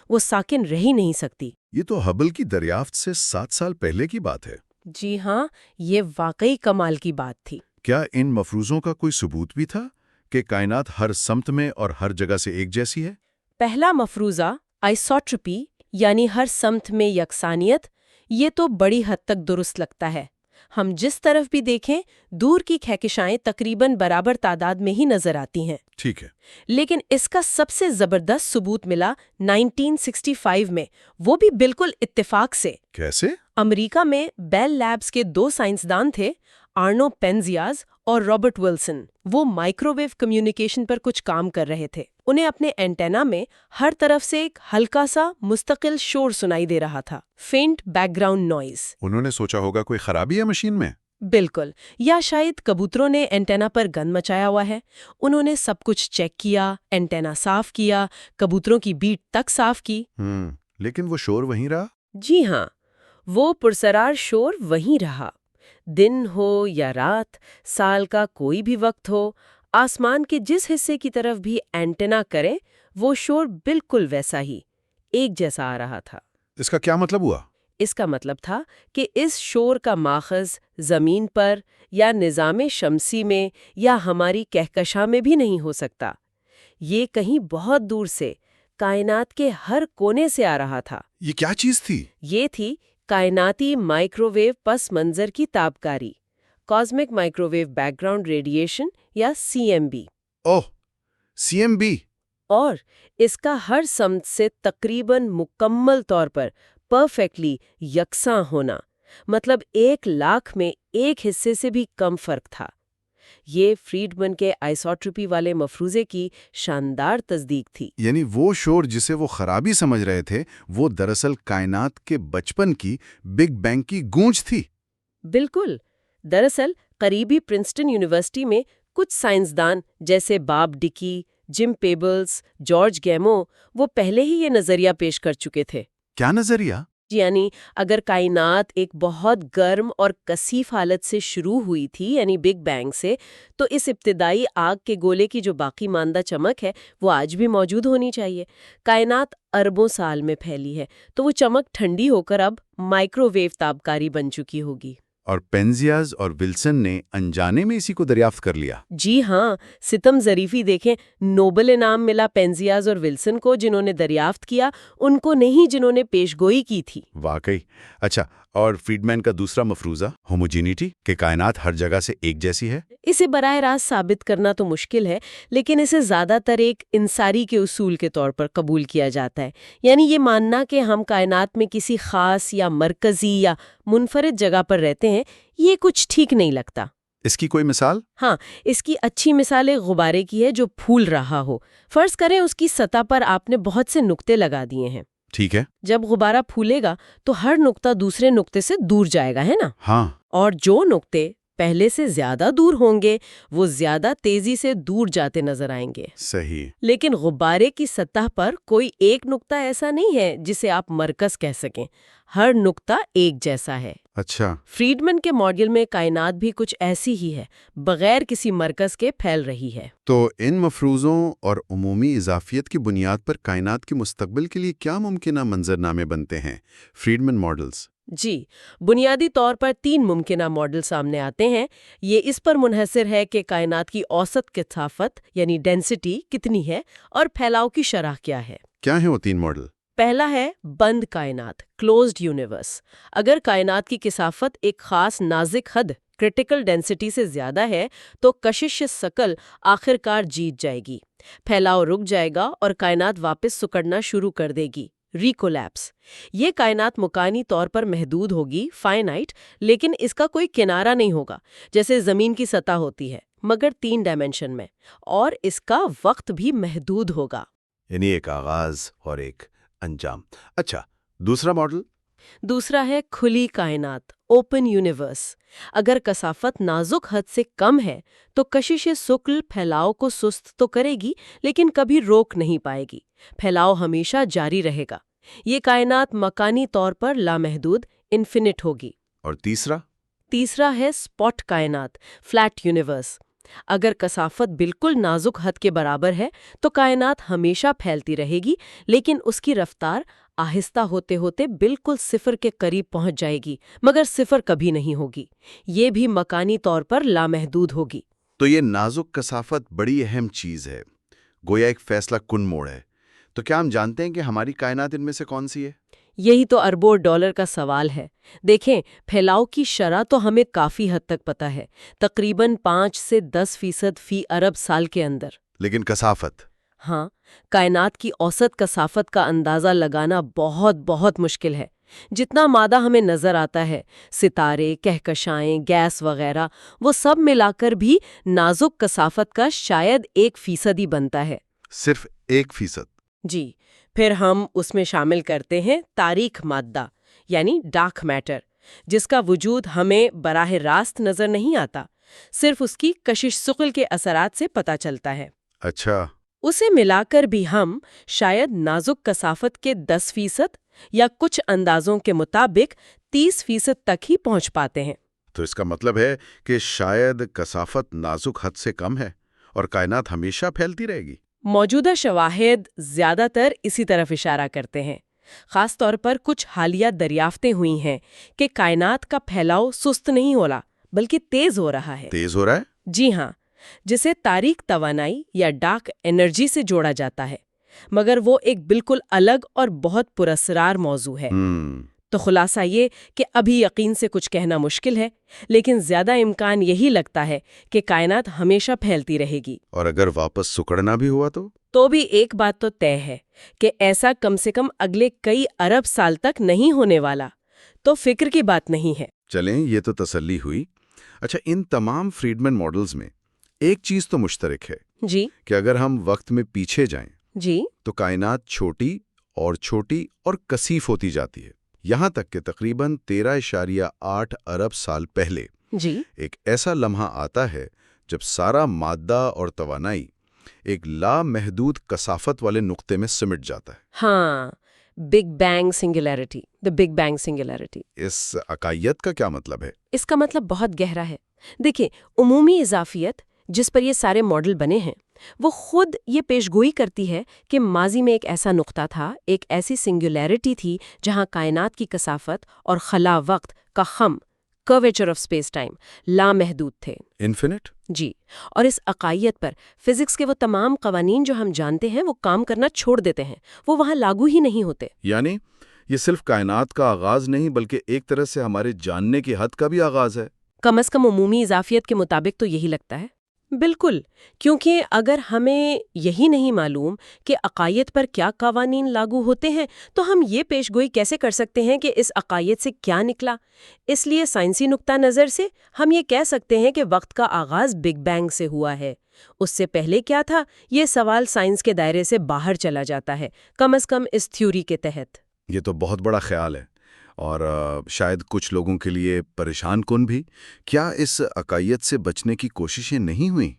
Speaker 2: وہ ساکن رہ ہی نہیں سکتی.
Speaker 3: یہ تو ہبل کی دریافت سے 7 سال پہلے کی بات ہے.
Speaker 2: جی ہاں، یہ واقعی کمال کی بات تھی.
Speaker 1: کیا ان مفروضوں کا کوئی ثبوت بھی تھا کہ کائنات ہر سمت میں اور ہر جگہ سے ایک جیسی ہے؟
Speaker 2: پہلا مفروضہ آئسوٹروپی یعنی ہر سمت میں یکسانیت، یہ تو بڑی حد تک درست لگتا ہے. ہم جس طرف بھی دیکھیں دور کی کہکشائیں تقریباً برابر تعداد میں ہی نظر آتی ہیں.
Speaker 1: ٹھیک ہے.
Speaker 2: لیکن اس کا سب سے زبردست ثبوت ملا 1965 میں، وہ بھی بالکل اتفاق سے.
Speaker 1: کیسے؟
Speaker 2: امریکہ میں بیل لیبز کے دو سائنسدان تھے، آرنو پینزیاز اور رابرٹ ولسن. وہ مائکرو ویو کمیونیکیشن پر کچھ کام کر رہے تھے. انہیں اپنے اینٹینا میں ہر طرف سے ایک ہلکا سا مستقل شور سنائی دے رہا تھا، فینٹ بیک گراؤنڈ نوائز.
Speaker 1: انہوں نے سوچا ہوگا کوئی خرابی ہے مشین میں؟
Speaker 2: بالکل، یا شاید کبوتروں نے اینٹینا پر گند مچایا ہوا ہے. انہوں نے سب کچھ چیک کیا، اینٹینا صاف کیا، کبوتروں کی بیٹ تک صاف کی.
Speaker 1: لیکن وہ شور وہیں رہا؟
Speaker 2: جی ہاں، وہ پرسرار شور وہیں رہا. دن ہو یا رات، سال کا کوئی بھی وقت ہو، آسمان کے جس حصے کی طرف بھی اینٹینا کریں وہ شور بالکل ویسا ہی ایک جیسا آ رہا تھا.
Speaker 1: اس کا کیا مطلب ہوا؟
Speaker 2: اس کا مطلب تھا کہ اس شور کا ماخذ زمین پر یا نظام شمسی میں یا ہماری کہکشاں میں بھی نہیں ہو سکتا. یہ کہیں بہت دور سے کائنات کے ہر کونے سے آ رہا تھا.
Speaker 1: یہ کیا چیز تھی؟
Speaker 2: یہ تھی کائناتی مائکرو ویو پس منظر کی تابکاری، cosmic microwave background radiation یا CMB.
Speaker 1: اوہ، CMB.
Speaker 2: اور اس کا ہر سمت سے تقریباً مکمل طور پر پرفیکٹلی یکساں ہونا، مطلب 1,00,000 میں ایک حصے سے بھی کم فرق تھا. یہ فریڈمن کے آئسوٹروپی والے مفروضے کی شاندار تصدیق تھی۔
Speaker 1: یعنی وہ شور جسے وہ خرابی سمجھ رہے تھے وہ دراصل کائنات کے بچپن کی بگ بینگ کی گونج تھی۔
Speaker 2: بالکل۔ دراصل قریبی پرنسٹن یونیورسٹی میں کچھ سائنسدان جیسے باب ڈکی، جم پیبلز، جارج گیمو وہ پہلے ہی یہ نظریہ پیش کر چکے تھے۔
Speaker 1: کیا نظریہ؟
Speaker 2: یعنی اگر کائنات ایک بہت گرم اور کثیف حالت سے شروع ہوئی تھی، یعنی بگ بینگ سے، تو اس ابتدائی آگ کے گولے کی جو باقی ماندہ چمک ہے وہ آج بھی موجود ہونی چاہیے۔ کائنات اربوں سال میں پھیلی ہے تو وہ چمک ٹھنڈی ہو کر اب مائکرو ویو تابکاری بن چکی ہوگی۔
Speaker 1: اور پینزیاز اور ولسن نے انجانے میں اسی کو دریافت کر لیا۔
Speaker 2: جی ہاں، ستم ظریفی دیکھیں، نوبل انعام ملا پینزیاز اور ولسن کو جنہوں نے دریافت کیا، ان کو نہیں جنہوں نے پیشگوئی کی تھی۔
Speaker 1: واقعی۔ اچھا، اور فریڈمین کا دوسرا مفروضہ ہوموجینٹی کہ کائنات ہر جگہ سے ایک جیسی ہے؟
Speaker 2: اسے براہ راست ثابت کرنا تو مشکل ہے، لیکن اسے زیادہ تر ایک انصاری کے اصول کے طور پر قبول کیا جاتا ہے۔ یعنی یہ ماننا کہ ہم کائنات میں کسی خاص یا مرکزی یا منفرد جگہ پر رہتے ہیں، یہ کچھ ٹھیک نہیں لگتا۔
Speaker 1: اس کی کوئی مثال؟
Speaker 2: ہاں، اس کی اچھی مثال ایک غبارے کی ہے جو پھول رہا ہو۔ فرض کریں اس کی سطح پر آپ نے بہت سے نقطے لگا دیے ہیں۔
Speaker 1: ٹھیک ہے۔
Speaker 2: جب غبارہ پھولے گا تو ہر نقطہ دوسرے نقطے سے دور جائے گا، ہے نا؟
Speaker 1: ہاں۔
Speaker 2: اور جو نقطے پہلے سے زیادہ دور ہوں گے وہ زیادہ تیزی سے دور جاتے نظر آئیں گے۔
Speaker 1: صحیح۔
Speaker 2: لیکن غبارے کی سطح پر کوئی ایک نقطہ ایسا نہیں ہے جسے آپ مرکز کہہ سکیں، ہر نقطہ ایک جیسا ہے۔
Speaker 1: اچھا۔
Speaker 2: فریڈمن کے ماڈل میں کائنات بھی کچھ ایسی ہی ہے، بغیر کسی مرکز کے پھیل رہی ہے۔
Speaker 1: تو ان مفروضوں اور عمومی اضافیت کی بنیاد پر کائنات کے مستقبل کے لیے کیا ممکنہ منظرنامے بنتے ہیں؟ فریڈمن ماڈلز۔
Speaker 2: جی، بنیادی طور پر 3 ممکنہ ماڈل سامنے آتے ہیں۔ یہ اس پر منحصر ہے کہ کائنات کی اوسط کثافت یعنی ڈینسٹی کتنی ہے اور پھیلاؤ کی شرح کیا ہے۔
Speaker 1: کیا ہیں وہ 3 ماڈل؟
Speaker 2: پہلا ہے بند کائنات، کلوزڈ یونیورس۔ اگر کائنات کی کثافت ایک خاص نازک حد کرٹیکل ڈینسٹی سے زیادہ ہے تو کشش ثقل آخرکار جیت جائے گی، پھیلاؤ رک جائے گا اور کائنات واپس سکڑنا شروع کر دے گی، ریکولیپس۔ یہ کائنات مکانی طور پر محدود ہوگی، فائنائٹ، لیکن اس کا کوئی کنارہ نہیں ہوگا جیسے زمین کی سطح ہوتی ہے، مگر 3 ڈائمینشن میں، اور اس کا وقت بھی محدود ہوگا۔
Speaker 1: یعنی ایک آغاز اور ایک انجام۔ اچھا، دوسرا ماڈل؟
Speaker 2: دوسرا ہے کھلی کائنات، اوپن یونیورس۔ اگر کثافت نازک حد سے کم ہے تو کشش ثقل پھیلاؤ کو سست تو کرے گی لیکن کبھی روک نہیں پائے گی، پھیلاؤ ہمیشہ جاری رہے گا۔ یہ کائنات مکانی طور پر لامحدود، انفینٹ ہوگی۔
Speaker 1: اور تیسرا؟
Speaker 2: تیسرا ہے اسپاٹ کائنات، فلیٹ یونیورس۔ اگر کثافت بالکل نازک حد کے برابر ہے تو کائنات ہمیشہ پھیلتی رہے گی، لیکن اس کی رفتار آہستہ ہوتے ہوتے بالکل صفر کے قریب پہنچ جائے گی، مگر صفر کبھی نہیں ہوگی۔ یہ بھی مکانی طور پر لامحدود ہوگی۔
Speaker 1: تو یہ نازک کثافت بڑی اہم چیز ہے، گویا ایک فیصلہ کن موڑ ہے۔ تو کیا ہم جانتے ہیں کہ ہماری کائنات ان میں سے کون سی ہے؟
Speaker 2: یہی تو اربوں ڈالر کا سوال ہے۔ دیکھیں، پھیلاؤ کی شرح تو ہمیں کافی حد تک پتہ ہے، تقریباً 5 سے 10% فی ارب سال کے اندر۔
Speaker 1: لیکن کثافت؟
Speaker 2: ہاں، کائنات کی اوسط کثافت کا اندازہ لگانا بہت بہت مشکل ہے۔ جتنا مادہ ہمیں نظر آتا ہے، ستارے، کہکشائیں، گیس وغیرہ، وہ سب ملا کر بھی نازک کثافت کا شاید 1% ہی بنتا ہے۔
Speaker 1: صرف 1%؟
Speaker 2: جی، پھر ہم اس میں شامل کرتے ہیں تاریک مادہ یعنی ڈارک میٹر، جس کا وجود ہمیں براہ راست نظر نہیں آتا، صرف اس کی کشش ثقل کے اثرات سے پتہ چلتا ہے۔
Speaker 1: اچھا۔
Speaker 2: اسے ملا کر بھی ہم شاید نازک کثافت کے 10% یا کچھ اندازوں کے مطابق 30% تک ہی پہنچ پاتے ہیں۔
Speaker 1: تو اس کا مطلب ہے کہ شاید کثافت نازک حد سے کم ہے اور کائنات ہمیشہ پھیلتی رہے گی۔
Speaker 2: موجودہ شواہد زیادہ تر اسی طرف اشارہ کرتے ہیں۔ خاص طور پر کچھ حالیہ دریافتیں ہوئی ہیں کہ کائنات کا پھیلاؤ سست نہیں ہو رہا بلکہ تیز ہو رہا ہے۔
Speaker 1: تیز ہو رہا ہے؟
Speaker 2: جی ہاں، جسے تاریک توانائی یا ڈارک انرجی سے جوڑا جاتا ہے، مگر وہ ایک بالکل الگ اور بہت پراسرار موضوع ہے۔ تو خلاصہ یہ کہ ابھی یقین سے کچھ کہنا مشکل ہے، لیکن زیادہ امکان یہی لگتا ہے کہ کائنات ہمیشہ پھیلتی رہے گی۔
Speaker 1: اور اگر واپس سکڑنا بھی ہوا
Speaker 2: تو بھی ایک بات تو طے ہے کہ ایسا کم سے کم اگلے کئی ارب سال تک نہیں ہونے والا، تو فکر کی بات نہیں ہے۔
Speaker 1: چلیں، یہ تو تسلی ہوئی۔ اچھا، ان تمام فریڈمن ماڈلز میں
Speaker 3: ایک چیز تو مشترک ہے
Speaker 2: جی
Speaker 3: کہ اگر ہم وقت میں پیچھے جائیں
Speaker 2: جی
Speaker 3: تو کائنات چھوٹی اور کثیف ہوتی جاتی ہے، یہاں تک کہ تقریباً 13.8 ارب سال پہلے
Speaker 2: جی
Speaker 3: ایک ایسا لمحہ آتا ہے جب سارا مادہ اور توانائی ایک لامحدود کثافت والے نقطے میں سمٹ جاتا ہے۔
Speaker 2: ہاں، big bang singularity, the big bang singularity.
Speaker 3: اس عقائیت کا کیا مطلب ہے؟
Speaker 2: اس کا مطلب بہت گہرا ہے۔ دیکھیں، عمومی اضافیت جس پر یہ سارے ماڈل بنے ہیں، وہ خود یہ پیشگوئی کرتی ہے کہ ماضی میں ایک ایسا نقطہ تھا، ایک ایسی سنگولیرٹی تھی جہاں کائنات کی کثافت اور خلا وقت کا خم، curvature آف اسپیس ٹائم، لامحدود تھے۔
Speaker 3: انفینٹ؟
Speaker 2: جی، اور اس عقائیت پر فزکس کے وہ تمام قوانین جو ہم جانتے ہیں وہ کام کرنا چھوڑ دیتے ہیں، وہ وہاں لاگو ہی نہیں ہوتے۔
Speaker 3: یعنی یہ صرف کائنات کا آغاز نہیں بلکہ ایک طرح سے ہمارے جاننے کی حد کا بھی آغاز ہے۔
Speaker 2: کم از کم عمومی اضافیت کے مطابق تو یہی لگتا ہے۔ بالکل، کیونکہ اگر ہمیں یہی نہیں معلوم کہ عقائد پر کیا قوانین لاگو ہوتے ہیں تو ہم یہ پیشگوئی کیسے کر سکتے ہیں کہ اس عقائد سے کیا نکلا؟ اس لیے سائنسی نقطہ نظر سے ہم یہ کہہ سکتے ہیں کہ وقت کا آغاز بگ بینگ سے ہوا ہے۔ اس سے پہلے کیا تھا، یہ سوال سائنس کے دائرے سے باہر چلا جاتا ہے، کم از کم اس تھیوری کے تحت۔
Speaker 3: یہ تو بہت بڑا خیال ہے اور شاید کچھ لوگوں کے لیے پریشان کن بھی۔ کیا اس عقائد سے بچنے کی کوششیں نہیں ہوئیں؟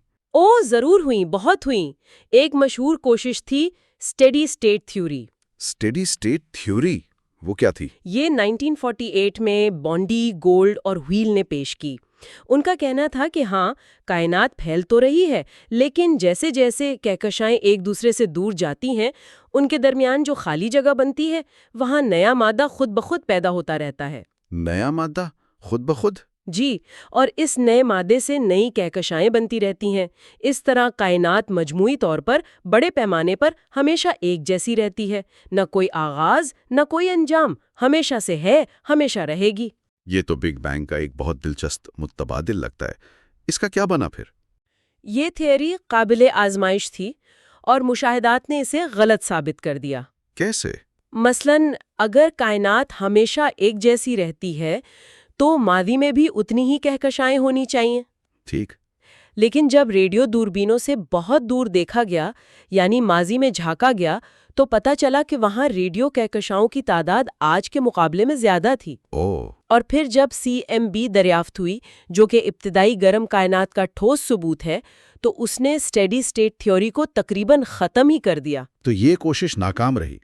Speaker 2: ضرور ہوئیں، بہت ہوئیں۔ ایک مشہور کوشش تھی steady state theory.
Speaker 3: Steady state theory وہ کیا تھی؟
Speaker 2: یہ 1948 میں بانڈی، گولڈ اور وہیل نے پیش کی۔ ان کا کہنا تھا کہ ہاں، کائنات پھیل تو رہی ہے، لیکن جیسے جیسے کہکشائیں ایک دوسرے سے دور جاتی ہیں، ان کے درمیان جو خالی جگہ بنتی ہے، وہاں نیا مادہ خود بخود پیدا ہوتا رہتا ہے۔
Speaker 3: نیا مادہ خود بخود؟
Speaker 2: جی، اور اس نئے مادے سے نئی کہکشائیں بنتی رہتی ہیں۔ اس طرح کائنات مجموعی طور پر بڑے پیمانے پر ہمیشہ ایک جیسی رہتی ہے، نہ کوئی آغاز نہ کوئی انجام، ہمیشہ سے ہے، ہمیشہ رہے گی۔
Speaker 3: یہ تو بگ بینگ کا ایک بہت دلچسپ متبادل لگتا ہے۔ اس کا کیا بنا پھر؟
Speaker 2: یہ تھیوری قابل آزمائش تھی اور مشاہدات نے اسے غلط ثابت کر دیا۔
Speaker 3: کیسے؟
Speaker 2: مثلاً اگر کائنات ہمیشہ ایک جیسی رہتی ہے تو ماضی میں بھی اتنی ہی کہکشائیں ہونی چاہیے۔
Speaker 3: ٹھیک۔
Speaker 2: لیکن جب ریڈیو دوربینوں سے بہت دور دیکھا گیا، یعنی ماضی میں جھانکا گیا، تو پتہ چلا کہ وہاں ریڈیو کہکشاؤں کی تعداد آج کے مقابلے میں زیادہ تھی۔ اور پھر جب CMB دریافت ہوئی، جو کہ ابتدائی گرم کائنات کا ٹھوس ثبوت ہے، تو اس نے اسٹیڈی اسٹیٹ تھیوری کو تقریباً ختم ہی کر دیا۔
Speaker 3: تو یہ کوشش ناکام رہی۔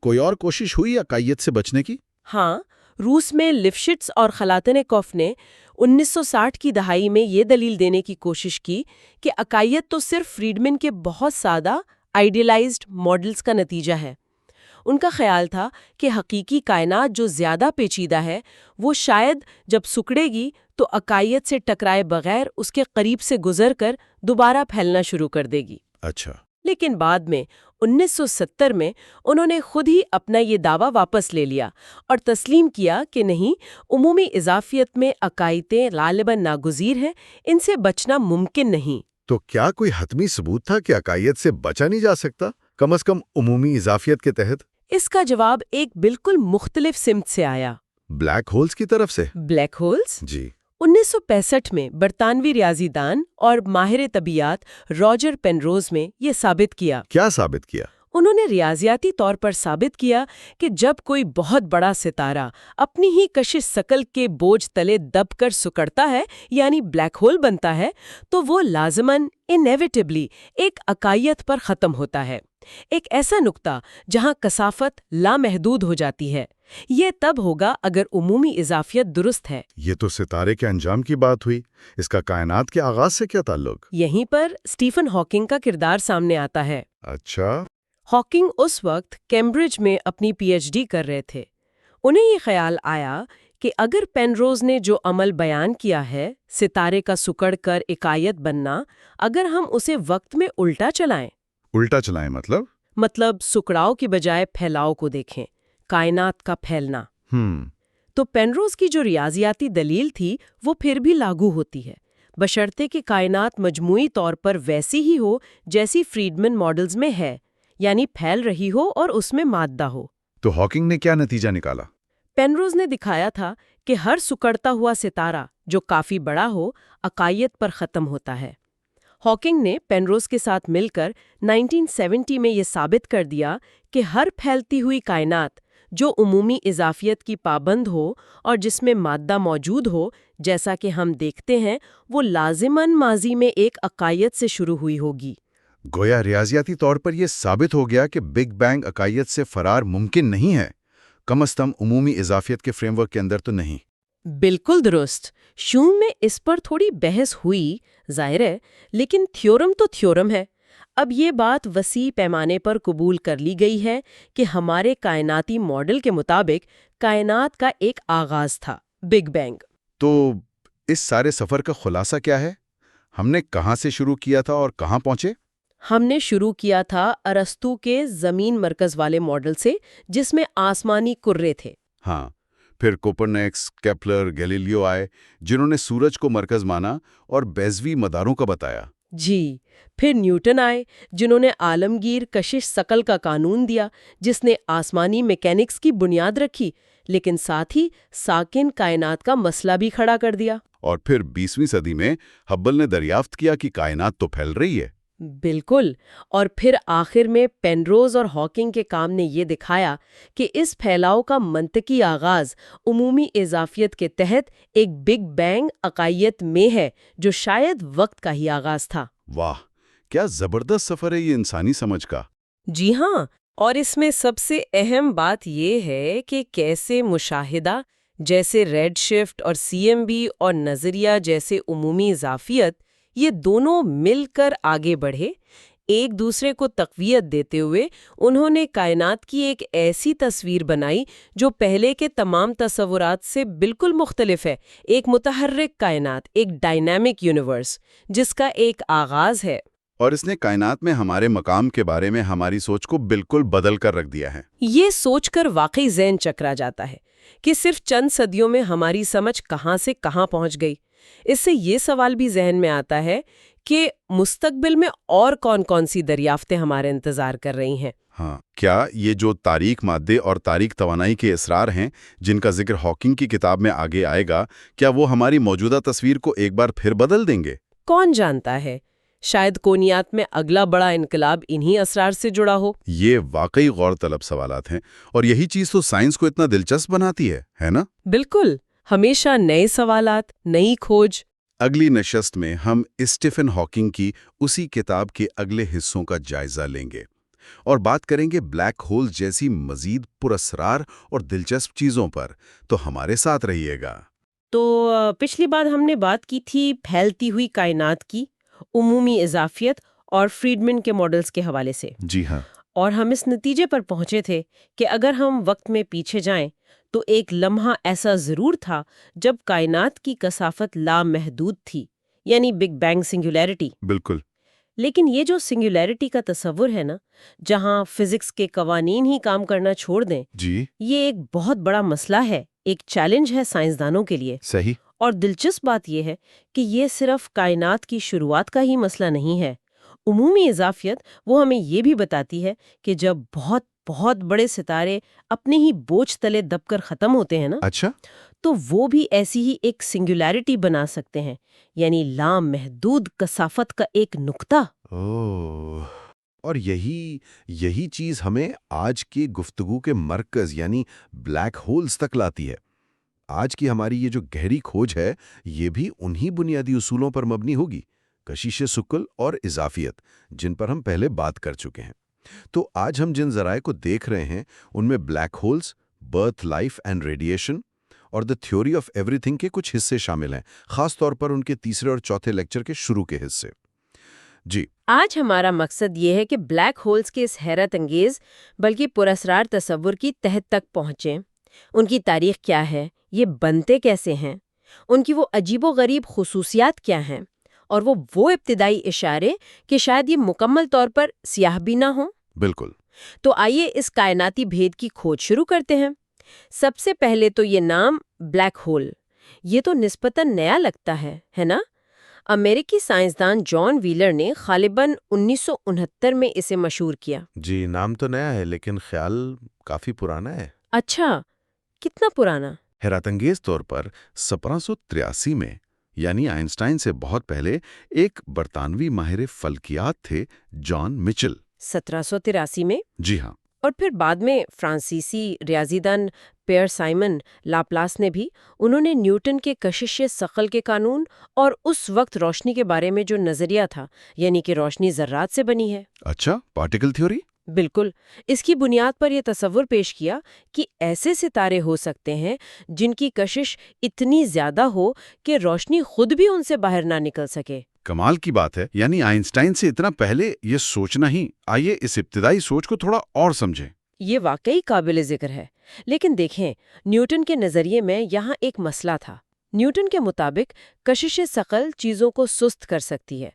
Speaker 3: کوئی اور کوشش ہوئی عقائد سے بچنے کی؟
Speaker 2: ہاں، روس میں لیفشٹس اور خلاتنیکوف نے 1960 کی دہائی میں یہ دلیل دینے کی کوشش کی کہ عقائد تو صرف فریڈمن کے بہت سادہ آئیڈیلائزڈ ماڈلز کا نتیجہ ہے۔ ان کا خیال تھا کہ حقیقی کائنات جو زیادہ پیچیدہ ہے، وہ شاید جب سکڑے گی تو عقائد سے ٹکرائے بغیر اس کے قریب سے گزر کر دوبارہ پھیلنا شروع کر دے گی۔
Speaker 3: اچھا۔
Speaker 2: لیکن بعد میں 1970 میں انہوں نے خود ہی اپنا یہ دعویٰ واپس لے لیا اور تسلیم کیا کہ نہیں، عمومی اضافیت میں عقائدیں غالباً ناگزیر ہیں، ان سے بچنا ممکن نہیں۔
Speaker 3: تو کیا کوئی حتمی ثبوت تھا کہ عقائد سے بچا نہیں جا سکتا، کم از کم عمومی اضافیت کے تحت؟
Speaker 2: اس کا جواب ایک بالکل مختلف سمت سے آیا۔
Speaker 3: بلیک ہولز کی طرف سے؟
Speaker 2: Black holes?
Speaker 3: جی۔
Speaker 2: 1965 میں برطانوی ریاضی دان اور ماہر طبیعیات راجر پینروز میں یہ ثابت کیا۔
Speaker 3: کیا ثابت کیا؟
Speaker 2: انہوں نے ریاضیاتی طور پر ثابت کیا کہ جب کوئی بہت بڑا ستارہ اپنی ہی کشش ثقل کے بوجھ تلے دب کر سکڑتا ہے، یعنی بلیک ہول بنتا ہے، تو وہ لازماً انیویٹبلی ایک عقائد پر ختم ہوتا ہے، ایک ایسا نقطہ جہاں کثافت لامحدود ہو جاتی ہے۔ یہ تب ہوگا اگر عمومی اضافیت درست ہے۔
Speaker 3: یہ تو ستارے کے انجام کی بات ہوئی، اس کا کائنات کے آغاز سے کیا تعلق؟
Speaker 2: یہیں پر اسٹیفن ہاکنگ کا کردار سامنے آتا ہے۔
Speaker 3: اچھا۔
Speaker 2: ہاکنگ اس وقت کیمبرج میں اپنی PhD کر رہے تھے۔ انہیں یہ خیال آیا کہ اگر پینروز نے جو عمل بیان کیا ہے، ستارے کا سکڑ کر عقائد بننا، اگر ہم اسے وقت میں الٹا چلائیں۔
Speaker 3: الٹا چلائیں مطلب
Speaker 2: سکڑاؤ کی بجائے پھیلاؤ کو دیکھیں، کائنات کا پھیلنا، تو پینروز کی جو ریاضیاتی دلیل تھی وہ پھر بھی لاگو ہوتی ہے، بشرطے کہ کائنات مجموعی طور پر ویسی ہی ہو جیسی فریڈمن ماڈلز میں ہے، یعنی پھیل رہی ہو اور اس میں مادہ ہو۔
Speaker 3: تو ہاکنگ نے کیا نتیجہ نکالا؟
Speaker 2: پینروز نے دکھایا تھا کہ ہر سکڑتا ہوا ستارہ جو کافی بڑا ہو، عقائد پر ختم ہوتا ہے۔ ہاکنگ نے پینروز کے ساتھ مل کر 1970 میں یہ ثابت کر دیا کہ ہر پھیلتی ہوئی کائنات جو عمومی اضافیت کی پابند ہو اور جس میں مادہ موجود ہو، جیسا کہ ہم دیکھتے ہیں، وہ لازماً ماضی میں ایک عقائد سے شروع ہوئی ہوگی۔
Speaker 3: گویا ریاضیاتی طور پر یہ ثابت ہو گیا کہ بگ بینگ عقائد سے فرار ممکن نہیں ہے، کم از کم عمومی اضافیت کے فریم ورک کے اندر تو نہیں۔
Speaker 2: بالکل درست۔ شروع میں اس پر تھوڑی بحث ہوئی، ظاہر ہے، لیکن تھیورم تو تھیورم ہے۔ اب یہ بات وسیع پیمانے پر قبول کر لی گئی ہے کہ ہمارے کائناتی ماڈل کے مطابق کائنات کا ایک آغاز تھا، بگ بینگ۔
Speaker 3: تو اس سارے سفر کا خلاصہ کیا ہے؟ ہم نے کہاں سے شروع کیا تھا اور کہاں پہنچے؟
Speaker 2: ہم نے شروع کیا تھا ارسطو کے زمین مرکز والے ماڈل سے، جس میں آسمانی کرے تھے۔
Speaker 3: ہاں، پھر کوپرنیکس، کیپلر، گیلیلیو آئے، جنہوں نے سورج کو مرکز مانا اور بیضوی مداروں کا بتایا۔
Speaker 2: جی، پھر نیوٹن آئے، جنہوں نے عالمگیر کشش ثقل کا قانون دیا، جس نے آسمانی میکینکس کی بنیاد رکھی، لیکن ساتھ ہی ساکن کائنات کا مسئلہ بھی کھڑا کر دیا۔
Speaker 3: اور پھر 20ویں صدی میں ہبل نے دریافت کیا کہ کائنات تو پھیل رہی ہے۔
Speaker 2: بالکل، اور پھر آخر میں پینروز اور ہاکنگ کے کام نے یہ دکھایا کہ اس پھیلاؤ کا منطقی آغاز عمومی اضافیت کے تحت ایک بگ بینگ عقائد میں ہے، جو شاید وقت کا ہی آغاز تھا۔
Speaker 3: واہ، کیا زبردست سفر ہے یہ انسانی سمجھ کا۔
Speaker 2: جی ہاں، اور اس میں سب سے اہم بات یہ ہے کہ کیسے مشاہدہ جیسے ریڈ شفٹ اور CMB اور نظریہ جیسے عمومی اضافیت، یہ دونوں مل کر آگے بڑھے۔ ایک دوسرے کو تقویت دیتے ہوئے انہوں نے کائنات کی ایک ایسی تصویر بنائی جو پہلے کے تمام تصورات سے بالکل مختلف ہے، ایک متحرک کائنات، ایک ڈائنامک یونیورس جس کا ایک آغاز ہے۔
Speaker 3: اور اس نے کائنات میں ہمارے مقام کے بارے میں ہماری سوچ کو بالکل بدل کر رکھ دیا ہے۔
Speaker 2: یہ سوچ کر واقعی ذہن چکرا جاتا ہے کہ صرف چند صدیوں میں ہماری سمجھ کہاں سے کہاں پہنچ گئی۔ اس سے یہ سوال بھی ذہن میں آتا ہے کہ مستقبل میں اور کون کون سی دریافتیں ہمارے انتظار کر رہی ہیں۔
Speaker 3: ہاں، کیا یہ جو تاریک مادے اور تاریک توانائی کے اسرار ہیں جن کا ذکر ہاکنگ کی کتاب میں آگے آئے گا، کیا وہ ہماری موجودہ تصویر کو ایک بار پھر بدل دیں گے؟
Speaker 2: کون جانتا ہے، شاید کونیات میں اگلا بڑا انقلاب انہی اسرار سے جڑا ہو۔
Speaker 3: یہ واقعی غور طلب سوالات ہیں، اور یہی چیز تو سائنس کو اتنا دلچسپ بناتی ہے نا؟
Speaker 2: بالکل، ہمیشہ نئے سوالات، نئی کھوج۔
Speaker 3: اگلی نشست میں ہم اسٹیفن ہاکنگ کی اسی کتاب کے اگلے حصوں کا جائزہ لیں گے اور بات کریں گے بلیک ہول جیسی مزید پراسرار اور دلچسپ چیزوں پر۔ تو ہمارے ساتھ رہیے گا۔
Speaker 2: تو پچھلی بار ہم نے بات کی تھی پھیلتی ہوئی کائنات کی، عمومی اضافیت اور فریڈمن کے ماڈلز کے حوالے سے۔
Speaker 3: جی ہاں،
Speaker 2: اور ہم اس نتیجے پر پہنچے تھے کہ اگر ہم وقت میں پیچھے جائیں تو ایک لمحہ ایسا ضرور تھا جب کائنات کی کثافت لامحدود تھی، یعنی بگ بینگ سنگولیرٹی۔
Speaker 3: بالکل۔
Speaker 2: لیکن یہ جو سنگولیرٹی کا تصور ہے نا، جہاں فزکس کے قوانین ہی کام کرنا چھوڑ دیں،
Speaker 3: جی،
Speaker 2: یہ ایک بہت بڑا مسئلہ ہے، ایک چیلنج ہے سائنسدانوں کے لیے۔
Speaker 3: صحیح۔
Speaker 2: اور دلچسپ بات یہ ہے کہ یہ صرف کائنات کی شروعات کا ہی مسئلہ نہیں ہے۔ عمومی اضافیت وہ ہمیں یہ بھی بتاتی ہے کہ جب بہت بہت بڑے ستارے اپنے ہی بوجھ تلے دب کر ختم ہوتے ہیں نا،
Speaker 3: اچھا،
Speaker 2: تو وہ بھی ایسی ہی ایک سنگولیرٹی بنا سکتے ہیں، یعنی لامحدود کثافت کا ایک نقطہ۔
Speaker 4: اور یہی چیز ہمیں آج کی گفتگو کے مرکز یعنی بلیک ہولز تک لاتی ہے۔ آج کی ہماری یہ جو گہری کھوج ہے، یہ بھی انہی بنیادی اصولوں پر مبنی ہوگی، کشش ثقل اور اضافیت، جن پر ہم پہلے بات کر چکے ہیں۔ تو آج ہم جن ذرائع کو دیکھ رہے ہیں، ان میں black holes, birth, life and radiation اور دی تھیوری آف ایوری تھنگ کے کچھ حصے شامل ہیں، خاص طور پر ان کے تیسرے اور چوتھے لیکچر کے شروع کے حصے۔ جی،
Speaker 2: آج ہمارا مقصد یہ ہے کہ بلیک ہولز کے اس حیرت انگیز بلکہ پراسرار تصور کی تہہ تک پہنچیں۔ ان کی تاریخ کیا ہے، یہ بنتے کیسے ہیں، ان کی وہ عجیب و غریب خصوصیات کیا ہیں، اور وہ ابتدائی اشارے کہ شاید یہ مکمل طور پر سیاہ بھی نہ ہوں۔
Speaker 3: بالکل۔
Speaker 2: تو آئیے اس کائناتی بھید کی کھوج شروع کرتے ہیں۔ سب سے پہلے تو یہ نام بلیک ہول، یہ تو نسبتاً نیا لگتا ہے نا؟ امریکی سائنسدان جان ویلر نے غالباً 1969 میں اسے مشہور کیا۔
Speaker 4: جی، نام تو نیا ہے لیکن خیال کافی پرانا ہے۔
Speaker 2: اچھا، کتنا پرانا؟
Speaker 3: حیرت انگیز طور پر 1783 میں
Speaker 4: یعنی آئنسٹائن سے بہت پہلے ایک برطانوی ماہر فلکیات تھے، جان مچل۔
Speaker 2: 1783 میں؟
Speaker 4: جی ہاں۔
Speaker 2: اور پھر بعد میں فرانسیسی ریاضی دان پیئر سائمن لاپلاس نے بھی، انہوں نے نیوٹن کے کشش ثقل کے قانون اور اس وقت روشنی کے بارے میں جو نظریہ تھا، یعنی کہ روشنی ذرات سے بنی ہے۔
Speaker 4: اچھا، پارٹیکل تھیوری؟
Speaker 2: بالکل، اس کی بنیاد پر یہ تصور پیش کیا کہ ایسے ستارے ہو سکتے ہیں جن کی کشش اتنی زیادہ ہو کہ روشنی خود بھی ان سے باہر نہ نکل سکے۔
Speaker 4: کمال کی بات ہے، یعنی آئنسٹائن سے اتنا پہلے یہ سوچنا ہی۔ آئیے اس ابتدائی سوچ کو تھوڑا اور سمجھیں۔
Speaker 2: یہ واقعی قابل ذکر ہے، لیکن دیکھیں، نیوٹن کے نظریے میں یہاں ایک مسئلہ تھا۔ نیوٹن کے مطابق کشش ثقل چیزوں کو سست کر سکتی ہے،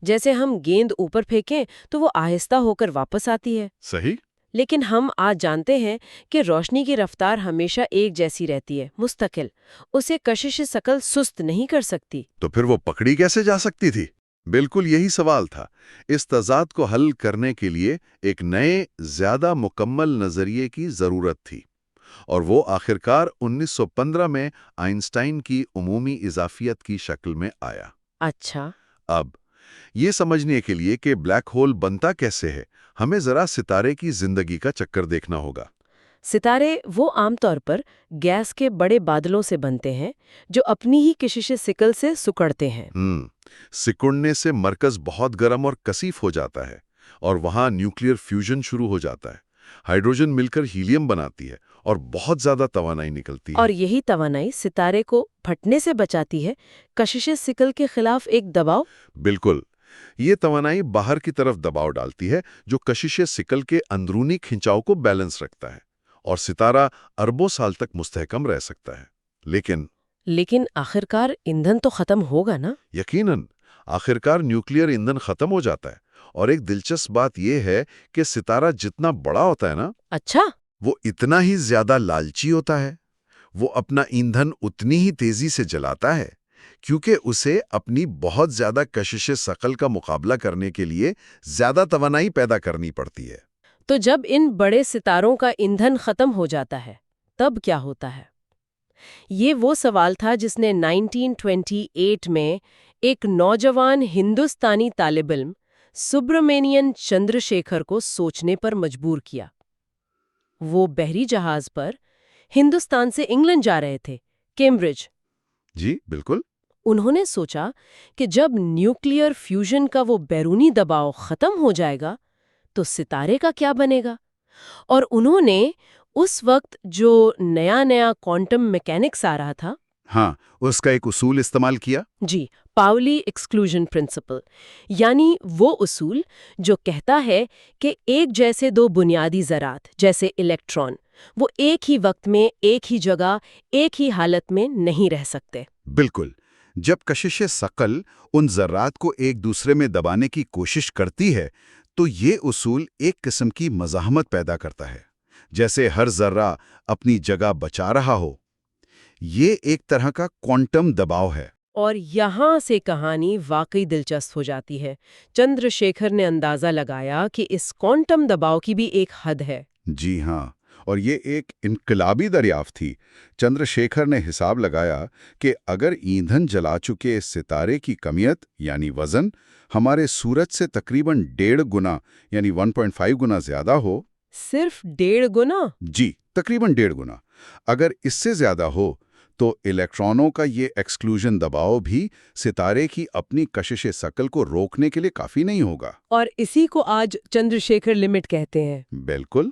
Speaker 2: جیسے ہم گیند اوپر پھینکیں تو وہ آہستہ ہو کر واپس آتی ہے۔
Speaker 4: صحیح۔
Speaker 2: لیکن ہم آج جانتے ہیں کہ روشنی کی رفتار ہمیشہ ایک جیسی رہتی ہے، مستقل۔ اسے کشش ثقل سست نہیں کر سکتی۔
Speaker 4: تو پھر وہ پکڑی کیسے جا سکتی تھی؟ بالکل یہی سوال تھا۔ اس تضاد کو حل کرنے کے لیے ایک نئے، زیادہ مکمل نظریے کی ضرورت تھی، اور وہ آخرکار 1915 میں آئنسٹائن کی عمومی اضافیت کی شکل میں آیا۔
Speaker 2: اچھا۔
Speaker 4: اب یہ سمجھنے کے لیے کہ بلیک ہول بنتا کیسے ہے، ہمیں ذرا ستارے کی زندگی کا چکر دیکھنا ہوگا۔
Speaker 2: ستارے وہ عام طور پر گیس کے بڑے بادلوں سے بنتے ہیں جو اپنی ہی کشش ثقل سے سکڑتے ہیں۔
Speaker 4: سکڑنے سے مرکز بہت گرم اور کثیف ہو جاتا ہے، اور وہاں نیوکلیئر فیوژن شروع ہو جاتا ہے۔ ہائیڈروجن مل کر ہیلیم بناتی ہے اور بہت زیادہ توانائی نکلتی ہے۔
Speaker 2: اور یہی توانائی ستارے کو پھٹنے سے بچاتی ہے، کشش ثقل کے خلاف ایک دباؤ۔
Speaker 4: بالکل، یہ توانائی باہر کی طرف دباؤ ڈالتی ہے جو کشش ثقل کے اندرونی کھنچاؤ کو بیلنس رکھتا ہے، اور ستارہ اربوں سال تک مستحکم رہ سکتا ہے۔ لیکن
Speaker 2: آخرکار ایندھن تو ختم ہوگا نا؟
Speaker 4: یقیناً، آخرکار نیوکلیئر ایندھن ختم ہو جاتا ہے، اور ایک دلچسپ بات یہ ہے کہ ستارہ جتنا بڑا ہوتا ہے نا،
Speaker 2: اچھا،
Speaker 4: وہ اتنا ہی زیادہ لالچی ہوتا ہے۔ وہ اپنا ایندھن اتنی ہی تیزی سے جلاتا ہے، کیونکہ اسے اپنی بہت زیادہ کشش ثقل کا مقابلہ کرنے کے لیے زیادہ توانائی پیدا کرنی پڑتی ہے۔
Speaker 2: تو جب ان بڑے ستاروں کا ایندھن ختم ہو جاتا ہے، تب کیا ہوتا ہے؟ یہ وہ سوال تھا جس نے 1928 میں ایک نوجوان ہندوستانی طالب علم سبرامینین چندر شیکھر کو سوچنے پر مجبور کیا۔ وہ بحری جہاز پر ہندوستان سے انگلینڈ جا رہے تھے، کیمبرج۔
Speaker 4: جی بالکل۔
Speaker 2: انہوں نے سوچا کہ جب نیوکلیئر فیوژن کا وہ بیرونی دباؤ ختم ہو جائے گا تو ستارے کا کیا بنے گا؟ اور انہوں نے اس وقت جو نیا کوانٹم میکینکس آ رہا تھا،
Speaker 4: ہاں، اس کا ایک اصول استعمال کیا۔
Speaker 2: جی، پاولی ایکسکلوژن پرنسپل، یعنی وہ اصول جو کہتا ہے کہ ایک جیسے دو بنیادی ذرات جیسے الیکٹران، وہ ایک ہی وقت میں، ایک ہی جگہ، ایک ہی حالت میں نہیں رہ سکتے۔
Speaker 4: بالکل، جب کشش ثقل ان ذرات کو ایک دوسرے میں دبانے کی کوشش کرتی ہے تو یہ اصول ایک قسم کی مزاحمت پیدا کرتا ہے، جیسے ہر ذرہ اپنی جگہ بچا رہا ہو۔ یہ ایک طرح کا کوانٹم دباؤ ہے۔
Speaker 2: اور یہاں سے کہانی واقعی دلچسپ ہو جاتی ہے۔ چندر شیکھر نے اندازہ لگایا کہ اس کوانٹم دباؤ کی بھی ایک حد ہے۔
Speaker 4: جی ہاں، اور یہ ایک انقلابی دریافت تھی۔ چندر شیکھر نے حساب لگایا کہ اگر ایندھن جلا چکے ستارے کی کمیت یعنی وزن ہمارے سورج سے تقریباً 1.5 گنا یعنی 1.5 گنا زیادہ ہو۔
Speaker 2: صرف 1.5 گنا؟
Speaker 4: جی، تقریباً 1.5 گنا۔ اگر اس سے زیادہ ہو تو الیکٹرانوں کا یہ ایکسکلوژن دباؤ بھی ستارے کی اپنی کشش ثقل کو روکنے کے لیے کافی نہیں ہوگا۔
Speaker 2: اور اسی کو آج چندر شیکھر لمٹ کہتے ہیں۔
Speaker 4: بالکل،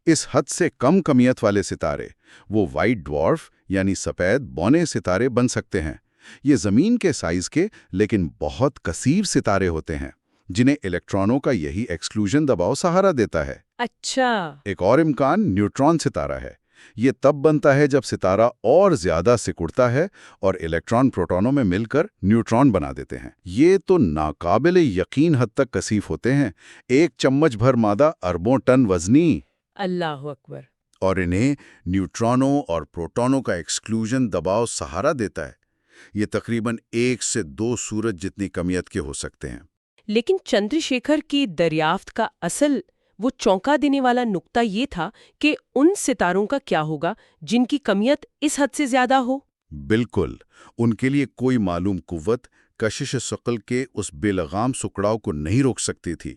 Speaker 4: اس حد سے کم کمیت والے ستارے، وہ وائٹ ڈوارف یعنی سفید بونے ستارے بن سکتے ہیں۔ یہ زمین کے سائز کے لیکن بہت کثیر ستارے ہوتے ہیں، جنہیں الیکٹرانوں کا یہی ایکسکلوژن دباؤ سہارا دیتا ہے۔
Speaker 2: اچھا۔
Speaker 4: ایک اور امکان نیوٹران ستارہ ہے۔ یہ تب بنتا ہے جب ستارہ اور زیادہ سکڑتا ہے اور الیکٹران پروٹونوں میں مل کر نیوٹران بنا دیتے ہیں۔ یہ تو ناقابل یقین حد تک کثیف ہوتے ہیں، ایک چمچ بھر مادہ اربوں ٹن وزنی۔
Speaker 2: اللہ اکبر۔
Speaker 4: اور انہیں نیوٹرانوں اور پروٹونوں کا ایکسکلوژن دباؤ سہارا دیتا ہے۔ یہ تقریباً 1 سے 2 سورج جتنی کمیت کے ہو سکتے ہیں۔
Speaker 2: لیکن چندر شیکھر کی دریافت کا اصل وہ چونکا دینے والا نقطہ یہ تھا کہ ان ستاروں کا کیا ہوگا جن کی کمیت اس حد سے زیادہ ہو۔
Speaker 1: بالکل، ان کے لیے کوئی معلوم قوت کشش ثقل کے اس بے لگام سکڑاؤ کو نہیں روک سکتی تھی۔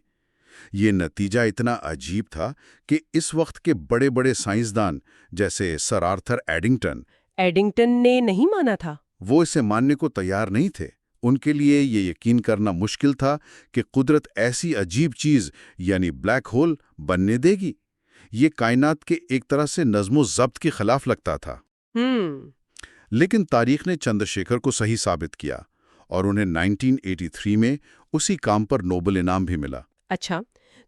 Speaker 1: یہ نتیجہ اتنا عجیب تھا کہ اس وقت کے بڑے بڑے سائنسدان جیسے سر آرتھر
Speaker 2: ایڈنگٹن نے نہیں مانا تھا۔
Speaker 1: وہ اسے ماننے کو تیار نہیں تھے۔ ان کے لیے یہ یقین کرنا مشکل تھا کہ قدرت ایسی عجیب چیز یعنی بلیک ہول بننے دے گی۔ یہ کائنات کے ایک طرح سے نظم و ضبط کے خلاف لگتا تھا۔ لیکن تاریخ نے چندر شیکھر کو صحیح ثابت کیا اور انہیں 1983 میں اسی کام پر نوبل انعام بھی ملا۔
Speaker 2: اچھا،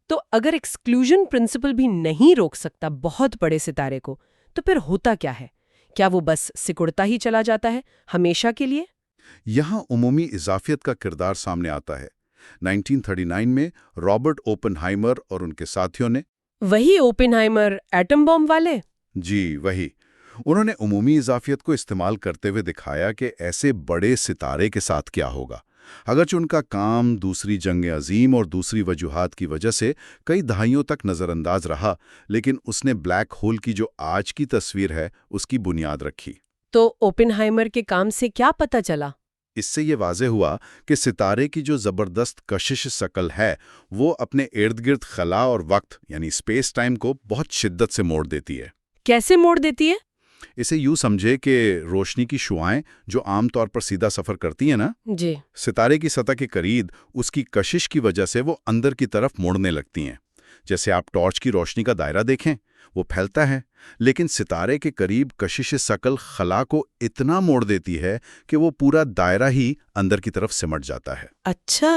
Speaker 2: تو اگر ایکسکلوژن پرنسپل بھی نہیں روک سکتا بہت بڑے ستارے کو، تو پھر ہوتا کیا ہے؟ کیا وہ بس سکڑتا ہی چلا جاتا ہے ہمیشہ کے لیے؟
Speaker 1: یہاں عمومی اضافیت کا کردار سامنے آتا ہے۔ 1939 میں رابرٹ اوپن ہائمر اور ان کے ساتھیوں نے
Speaker 2: وہی اوپن ہائمر ایٹم بم والے؟
Speaker 1: جی وہی، انہوں نے عمومی اضافیت کو استعمال کرتے ہوئے دکھایا کہ ایسے بڑے ستارے کے ساتھ کیا ہوگا۔ اگرچہ ان کا کام دوسری جنگ عظیم اور دوسری وجوہات کی وجہ سے کئی دہائیوں تک نظر انداز رہا، لیکن اس نے بلیک ہول کی جو آج کی تصویر ہے اس کی بنیاد رکھی۔
Speaker 2: تو اوپن ہائمر کے کام سے کیا پتہ چلا؟
Speaker 1: اس سے یہ واضح ہوا کہ ستارے کی جو زبردست کشش ثقل ہے وہ اپنے ارد گرد خلا اور وقت یعنی اسپیس ٹائم کو بہت شدت سے موڑ دیتی ہے۔
Speaker 2: کیسے موڑ دیتی ہے؟
Speaker 1: اسے یوں سمجھے کہ روشنی کی شعاعیں جو عام طور پر سیدھا سفر کرتی ہیں نا،
Speaker 2: جی،
Speaker 1: ستارے کی سطح کے قریب اس کی کشش کی وجہ سے وہ اندر کی طرف موڑنے لگتی ہیں۔ جیسے آپ ٹارچ کی روشنی کا دائرہ دیکھیں، وہ پھیلتا ہے، لیکن ستارے کے قریب کشش ثقل خلا کو اتنا موڑ دیتی ہے کہ وہ پورا دائرہ ہی اندر کی طرف سمٹ جاتا ہے۔
Speaker 2: اچھا،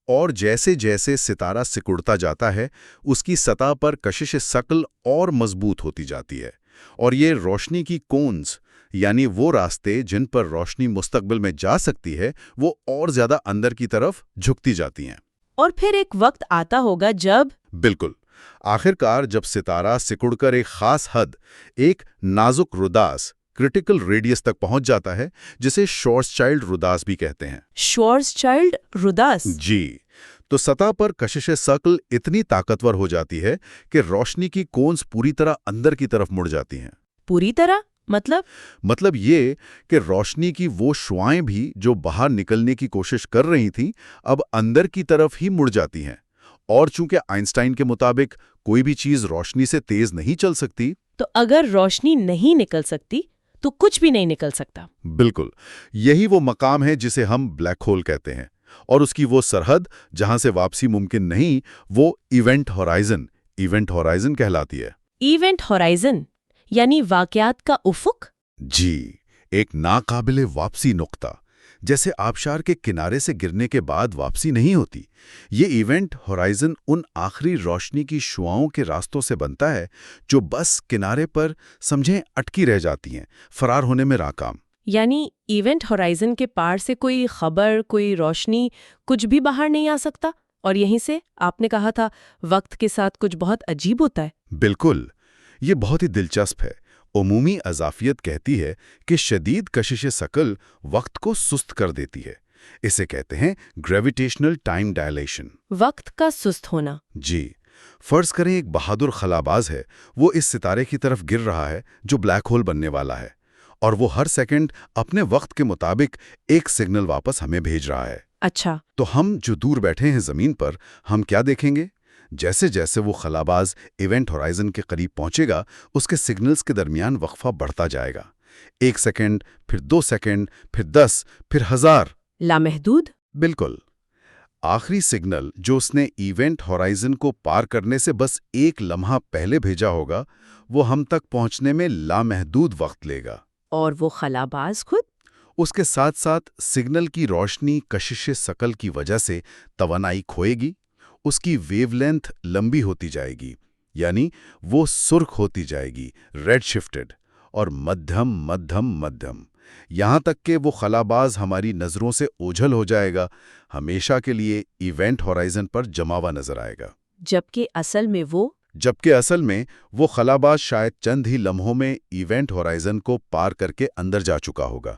Speaker 1: اور جیسے جیسے ستارہ سکڑتا جاتا ہے اس کی سطح پر کشش ثقل اور مضبوط ہوتی جاتی ہے، اور یہ روشنی کی کونز یعنی وہ راستے جن پر روشنی مستقبل میں جا سکتی ہے وہ اور زیادہ اندر کی طرف جھکتی جاتی ہیں۔
Speaker 2: اور پھر ایک وقت آتا ہوگا جب…
Speaker 1: بالکل، آخر کار جب ستارہ سکڑ کر ایک خاص حد، ایک نازک رداس کرٹیکل ریڈیس تک پہنچ جاتا ہے، جسے شوارزچائلڈ رداس بھی کہتے ہیں۔
Speaker 2: شوارزچائلڈ رداس؟
Speaker 1: جی، تو سطح پر کشش ثقل اتنی طاقتور ہو جاتی ہے کہ روشنی کی کونز پوری طرح اندر کی طرف مڑ جاتی ہیں۔
Speaker 2: پوری طرح؟
Speaker 1: مطلب یہ کہ روشنی کی وہ شعاعیں بھی جو باہر نکلنے کی کوشش کر رہی تھیں اب اندر کی طرف ہی مڑ جاتی ہیں۔ اور چونکہ آئنسٹائن کے مطابق کوئی بھی چیز روشنی سے تیز نہیں چل سکتی،
Speaker 2: تو اگر روشنی نہیں نکل سکتی تو کچھ بھی نہیں نکل سکتا۔
Speaker 1: بالکل، یہی وہ مقام ہے جسے ہم بلیک ہول کہتے ہیں، اور اس کی وہ سرحد جہاں سے واپسی ممکن نہیں، وہ ایونٹ ہورائزن کہلاتی ہے۔
Speaker 2: ایونٹ ہورائزن یعنی واقعات کا افق؟
Speaker 1: جی، ایک ناقابل واپسی نقطہ، جیسے آبشار کے کنارے سے گرنے کے بعد واپسی نہیں ہوتی۔ یہ ایونٹ ہورائزن ان آخری روشنی کی شعاؤں کے راستوں سے بنتا ہے جو بس کنارے پر سمجھیں اٹکی رہ جاتی ہیں، فرار ہونے میں ناکام۔
Speaker 2: یعنی ایونٹ ہورائزن کے پار سے کوئی خبر، کوئی روشنی، کچھ بھی باہر نہیں آ سکتا، اور یہیں سے آپ نے کہا تھا وقت کے ساتھ کچھ بہت عجیب ہوتا ہے۔
Speaker 1: بالکل، یہ بہت ہی دلچسپ ہے۔ عمومی اضافیت کہتی ہے کہ شدید کشش ثقل وقت کو سست کر دیتی ہے۔ اسے کہتے ہیں گریویٹیشنل ٹائم ڈائلیشن۔
Speaker 2: وقت کا سست ہونا؟
Speaker 1: جی، فرض کریں ایک بہادر خلاباز ہے، وہ اس ستارے کی طرف گر رہا ہے جو بلیک ہول بننے والا ہے، اور وہ ہر سیکنڈ اپنے وقت کے مطابق ایک سگنل واپس ہمیں بھیج رہا ہے۔
Speaker 2: اچھا،
Speaker 1: تو ہم جو دور بیٹھے ہیں زمین پر، ہم کیا دیکھیں گے؟ جیسے جیسے وہ خلاباز ایونٹ ہورائزن کے قریب پہنچے گا، اس کے سگنلز کے درمیان وقفہ بڑھتا جائے گا۔ 1 سیکنڈ، پھر 2 سیکنڈ، پھر 10، پھر 1000۔
Speaker 2: لامحدود؟
Speaker 1: بالکل۔ آخری سگنل جو اس نے ایونٹ ہورائزن کو پار کرنے سے بس ایک لمحہ پہلے بھیجا ہوگا، وہ ہم تک پہنچنے میں لامحدود وقت لے گا۔
Speaker 2: اور وہ خلاباز خود؟
Speaker 1: اس کے ساتھ ساتھ سگنل کی روشنی کشش ثقل کی وجہ سے توانائی کھوئے گی، اس کی ویو لینتھ لمبی ہوتی جائے گی، یعنی وہ سرخ ہوتی جائے گی، ریڈ شفٹڈ، اور مدھم، یہاں تک کہ وہ خلاباز ہماری نظروں سے اوجھل ہو جائے گا، ہمیشہ کے لیے ایونٹ ہورائزن پر جمع ہوا نظر آئے گا۔
Speaker 2: جبکہ اصل میں
Speaker 1: وہ خلاباز شاید چند ہی لمحوں میں ایونٹ ہورائزن کو پار کر کے اندر جا چکا ہوگا۔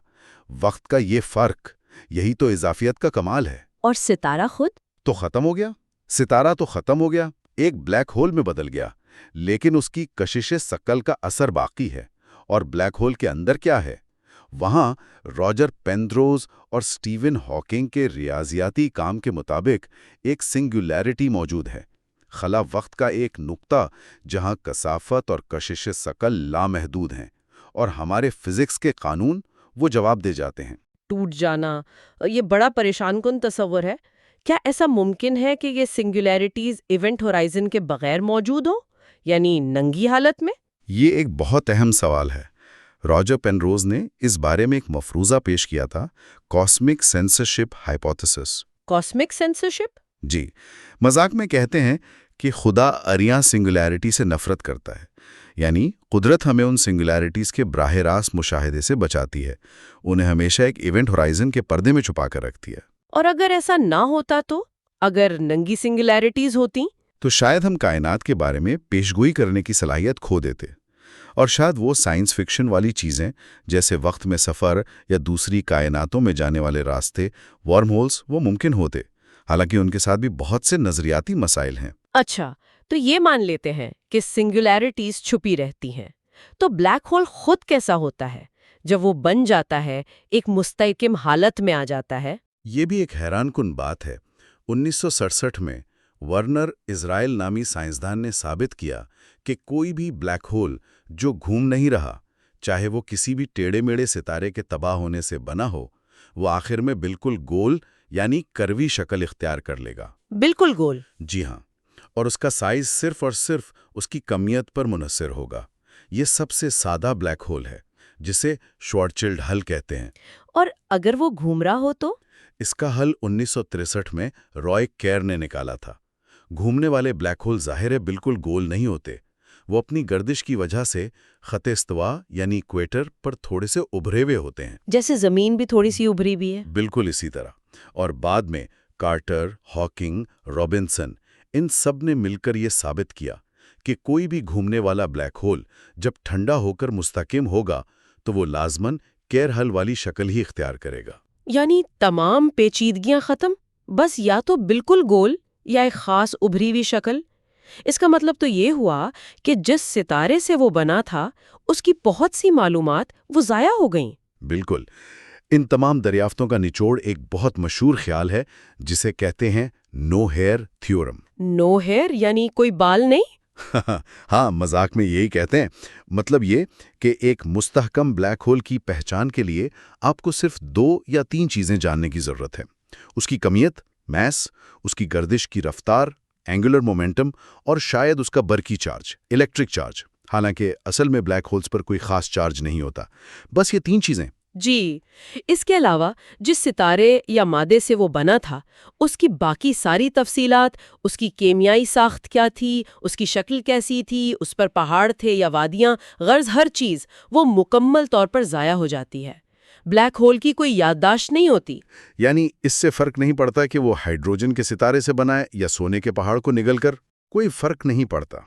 Speaker 1: وقت کا یہ فرق، یہی تو اضافیت کا کمال ہے۔
Speaker 2: اور ستارہ خود
Speaker 1: تو ختم ہو گیا، ستارہ تو ختم ہو گیا، ایک بلیک ہول میں بدل گیا، لیکن اس کی کشش ثقل کا اثر باقی ہے۔ اور بلیک ہول کے اندر کیا ہے؟ وہاں راجر پینروز اور سٹیون ہاکنگ کے ریاضیاتی کام کے مطابق ایک سنگولیرٹی موجود ہے، خلا وقت کا ایک نقطہ جہاں کثافت اور کشش ثقل لامحدود ہیں، اور ہمارے فزکس کے قانون وہ جواب دے جاتے ہیں۔
Speaker 2: ٹوٹ جانا، یہ بڑا پریشان کن تصور ہے۔ کیا ایسا ممکن ہے کہ یہ سنگولیرٹیز ایونٹ ہورائزن کے بغیر موجود ہوں، یعنی ننگی حالت میں؟
Speaker 1: یہ ایک بہت اہم سوال ہے۔ راجر پینروز نے اس بارے میں ایک مفروضہ پیش کیا تھا، cosmic censorship hypothesis.
Speaker 2: Cosmic censorship?
Speaker 1: جی، مذاق میں کہتے ہیں کہ خدا اریاں سنگولیرٹی سے نفرت کرتا ہے، یعنی قدرت ہمیں ان سنگولیرٹیز کے براہ راست مشاہدے سے بچاتی ہے، انہیں ہمیشہ ایک ایونٹ ہورائزن کے پردے میں چھپا کر رکھتی ہے۔
Speaker 2: اور اگر ایسا نہ ہوتا تو؟ اگر ننگی سنگولیرٹیز ہوتی
Speaker 1: تو شاید ہم کائنات کے بارے میں پیشگوئی کرنے کی صلاحیت کھو دیتے، اور شاید وہ سائنس فکشن والی چیزیں جیسے وقت میں سفر یا دوسری کائناتوں میں جانے والے راستے، ورم ہولز، وہ ممکن ہوتے، حالانکہ ان کے ساتھ بھی بہت سے نظریاتی مسائل ہیں۔
Speaker 2: اچھا، تو یہ مان لیتے ہیں کہ سنگولیرٹیز چھپی رہتی ہیں، تو بلیک ہول خود کیسا ہوتا ہے جب وہ بن جاتا ہے، ایک مستحکم حالت میں آ جاتا ہے؟
Speaker 1: یہ بھی ایک حیران کن بات ہے۔ 1967 میں ورنر اسرائیل نامی سائنسدان نے ثابت کیا کہ کوئی بھی بلیک ہول جو گھوم نہیں رہا، چاہے وہ کسی بھی ٹیڑے میڑے ستارے کے تباہ ہونے سے بنا ہو، وہ آخر میں بالکل گول یعنی کروی شکل اختیار کر لے گا۔
Speaker 2: بالکل گول؟
Speaker 1: جی ہاں، اور اس کا سائز صرف اور صرف اس کی کمیت پر منحصر ہوگا۔ یہ سب سے سادہ بلیک ہول ہے، جسے شوارزچلڈ حل کہتے ہیں۔
Speaker 2: اور اگر وہ گھوم رہا ہو تو؟
Speaker 1: اس کا حل 1963 میں رائے کیر نے نکالا تھا۔ گھومنے والے بلیک ہول ظاہر ہے بالکل گول نہیں ہوتے، وہ اپنی گردش کی وجہ سے خط استوا یعنی ایکویٹر پر تھوڑے سے ابھرے ہوئے ہوتے ہیں،
Speaker 2: جیسے زمین بھی تھوڑی سی ابھری بھی ہے۔
Speaker 1: بالکل اسی طرح۔ اور بعد میں کارٹر، ہاکنگ، رابنسن، ان سب نے مل کر یہ ثابت کیا کہ کوئی بھی گھومنے والا بلیک ہول جب ٹھنڈا ہو کر مستحکم ہوگا تو وہ لازماً کیر حل والی شکل ہی اختیار کرے گا۔
Speaker 2: یعنی تمام پیچیدگیاں ختم، بس یا تو بالکل گول یا ایک خاص ابھری ہوئی شکل۔ اس کا مطلب تو یہ ہوا کہ جس ستارے سے وہ بنا تھا اس کی بہت سی معلومات وہ ضائع ہو گئیں۔
Speaker 1: بالکل۔ ان تمام دریافتوں کا نچوڑ ایک بہت مشہور خیال ہے جسے کہتے ہیں نو ہیئر تھیورم۔
Speaker 2: نو ہیئر یعنی کوئی بال نہیں؟
Speaker 1: ہاں، مذاق میں یہی کہتے ہیں۔ مطلب یہ کہ ایک مستحکم بلیک ہول کی پہچان کے لیے آپ کو صرف 2 یا 3 چیزیں جاننے کی ضرورت ہے: اس کی کمیت، میس، اس کی گردش کی رفتار، اینگولر مومنٹم، اور شاید اس کا برقی چارج، الیکٹرک چارج۔ حالانکہ اصل میں بلیک ہولز پر کوئی خاص چارج نہیں ہوتا، بس یہ 3 چیزیں۔
Speaker 2: جی، اس کے علاوہ جس ستارے یا مادے سے وہ بنا تھا اس کی باقی ساری تفصیلات، اس کی کیمیائی ساخت کیا تھی، اس کی شکل کیسی تھی، اس پر پہاڑ تھے یا وادیاں، غرض ہر چیز وہ مکمل طور پر ضائع ہو جاتی ہے۔ بلیک ہول کی کوئی یادداشت نہیں ہوتی۔
Speaker 1: یعنی اس سے فرق نہیں پڑتا کہ وہ ہائیڈروجن کے ستارے سے بنا ہے یا سونے کے پہاڑ کو نگل کر، کوئی فرق نہیں پڑتا۔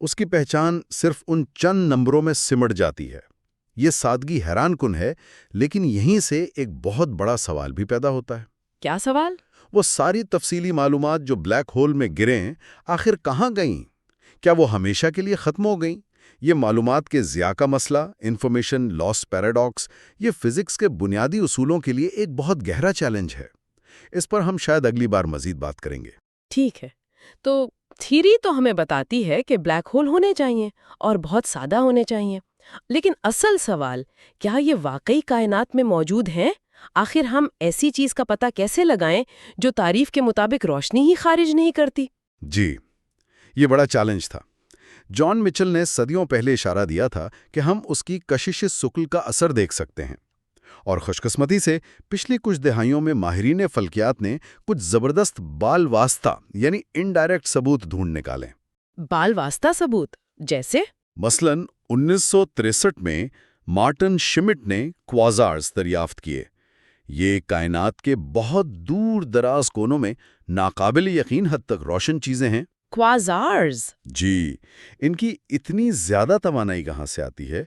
Speaker 1: اس کی پہچان صرف ان چند نمبروں میں سمٹ جاتی ہے۔ یہ سادگی حیران کن ہے، لیکن یہیں سے ایک بہت بڑا سوال بھی پیدا ہوتا ہے۔
Speaker 2: کیا سوال؟
Speaker 1: وہ ساری تفصیلی معلومات جو بلیک ہول میں گریں، آخر کہاں گئیں؟ کیا وہ ہمیشہ کے لیے ختم ہو گئیں؟ یہ معلومات کے ضیاع کا مسئلہ، انفارمیشن لاس پیراڈاکس، یہ فزکس کے بنیادی اصولوں کے لیے ایک بہت گہرا چیلنج ہے۔ اس پر ہم شاید اگلی بار مزید بات کریں گے۔
Speaker 2: ٹھیک ہے، تو تھیری تو ہمیں بتاتی ہے کہ بلیک ہول ہونے چاہیے اور بہت سادہ ہونے چاہیے، لیکن اصل سوال، کیا یہ واقعی کائنات میں موجود ہیں؟ آخر ہم ایسی چیز کا پتہ کیسے لگائیں جو تعریف کے مطابق روشنی ہی خارج نہیں کرتی؟
Speaker 1: جی، یہ بڑا چیلنج تھا۔ جان مچل نے صدیوں پہلے اشارہ دیا تھا کہ ہم اس کی کشش ثقل کا اثر دیکھ سکتے ہیں، اور خوش قسمتی سے پچھلی کچھ دہائیوں میں ماہرین فلکیات نے کچھ زبردست بال واسطہ یعنی انڈائریکٹ ثبوت ڈھونڈ نکالے۔
Speaker 2: بال واسطہ ثبوت جیسے؟
Speaker 1: مثلاً 1963 میں مارٹن شمٹ نے کوازارز دریافت کیے۔ یہ کائنات کے بہت دور دراز کونوں میں ناقابل یقین حد تک روشن چیزیں ہیں۔
Speaker 2: کوازارز؟
Speaker 1: جی، ان کی اتنی زیادہ توانائی کہاں سے آتی ہے؟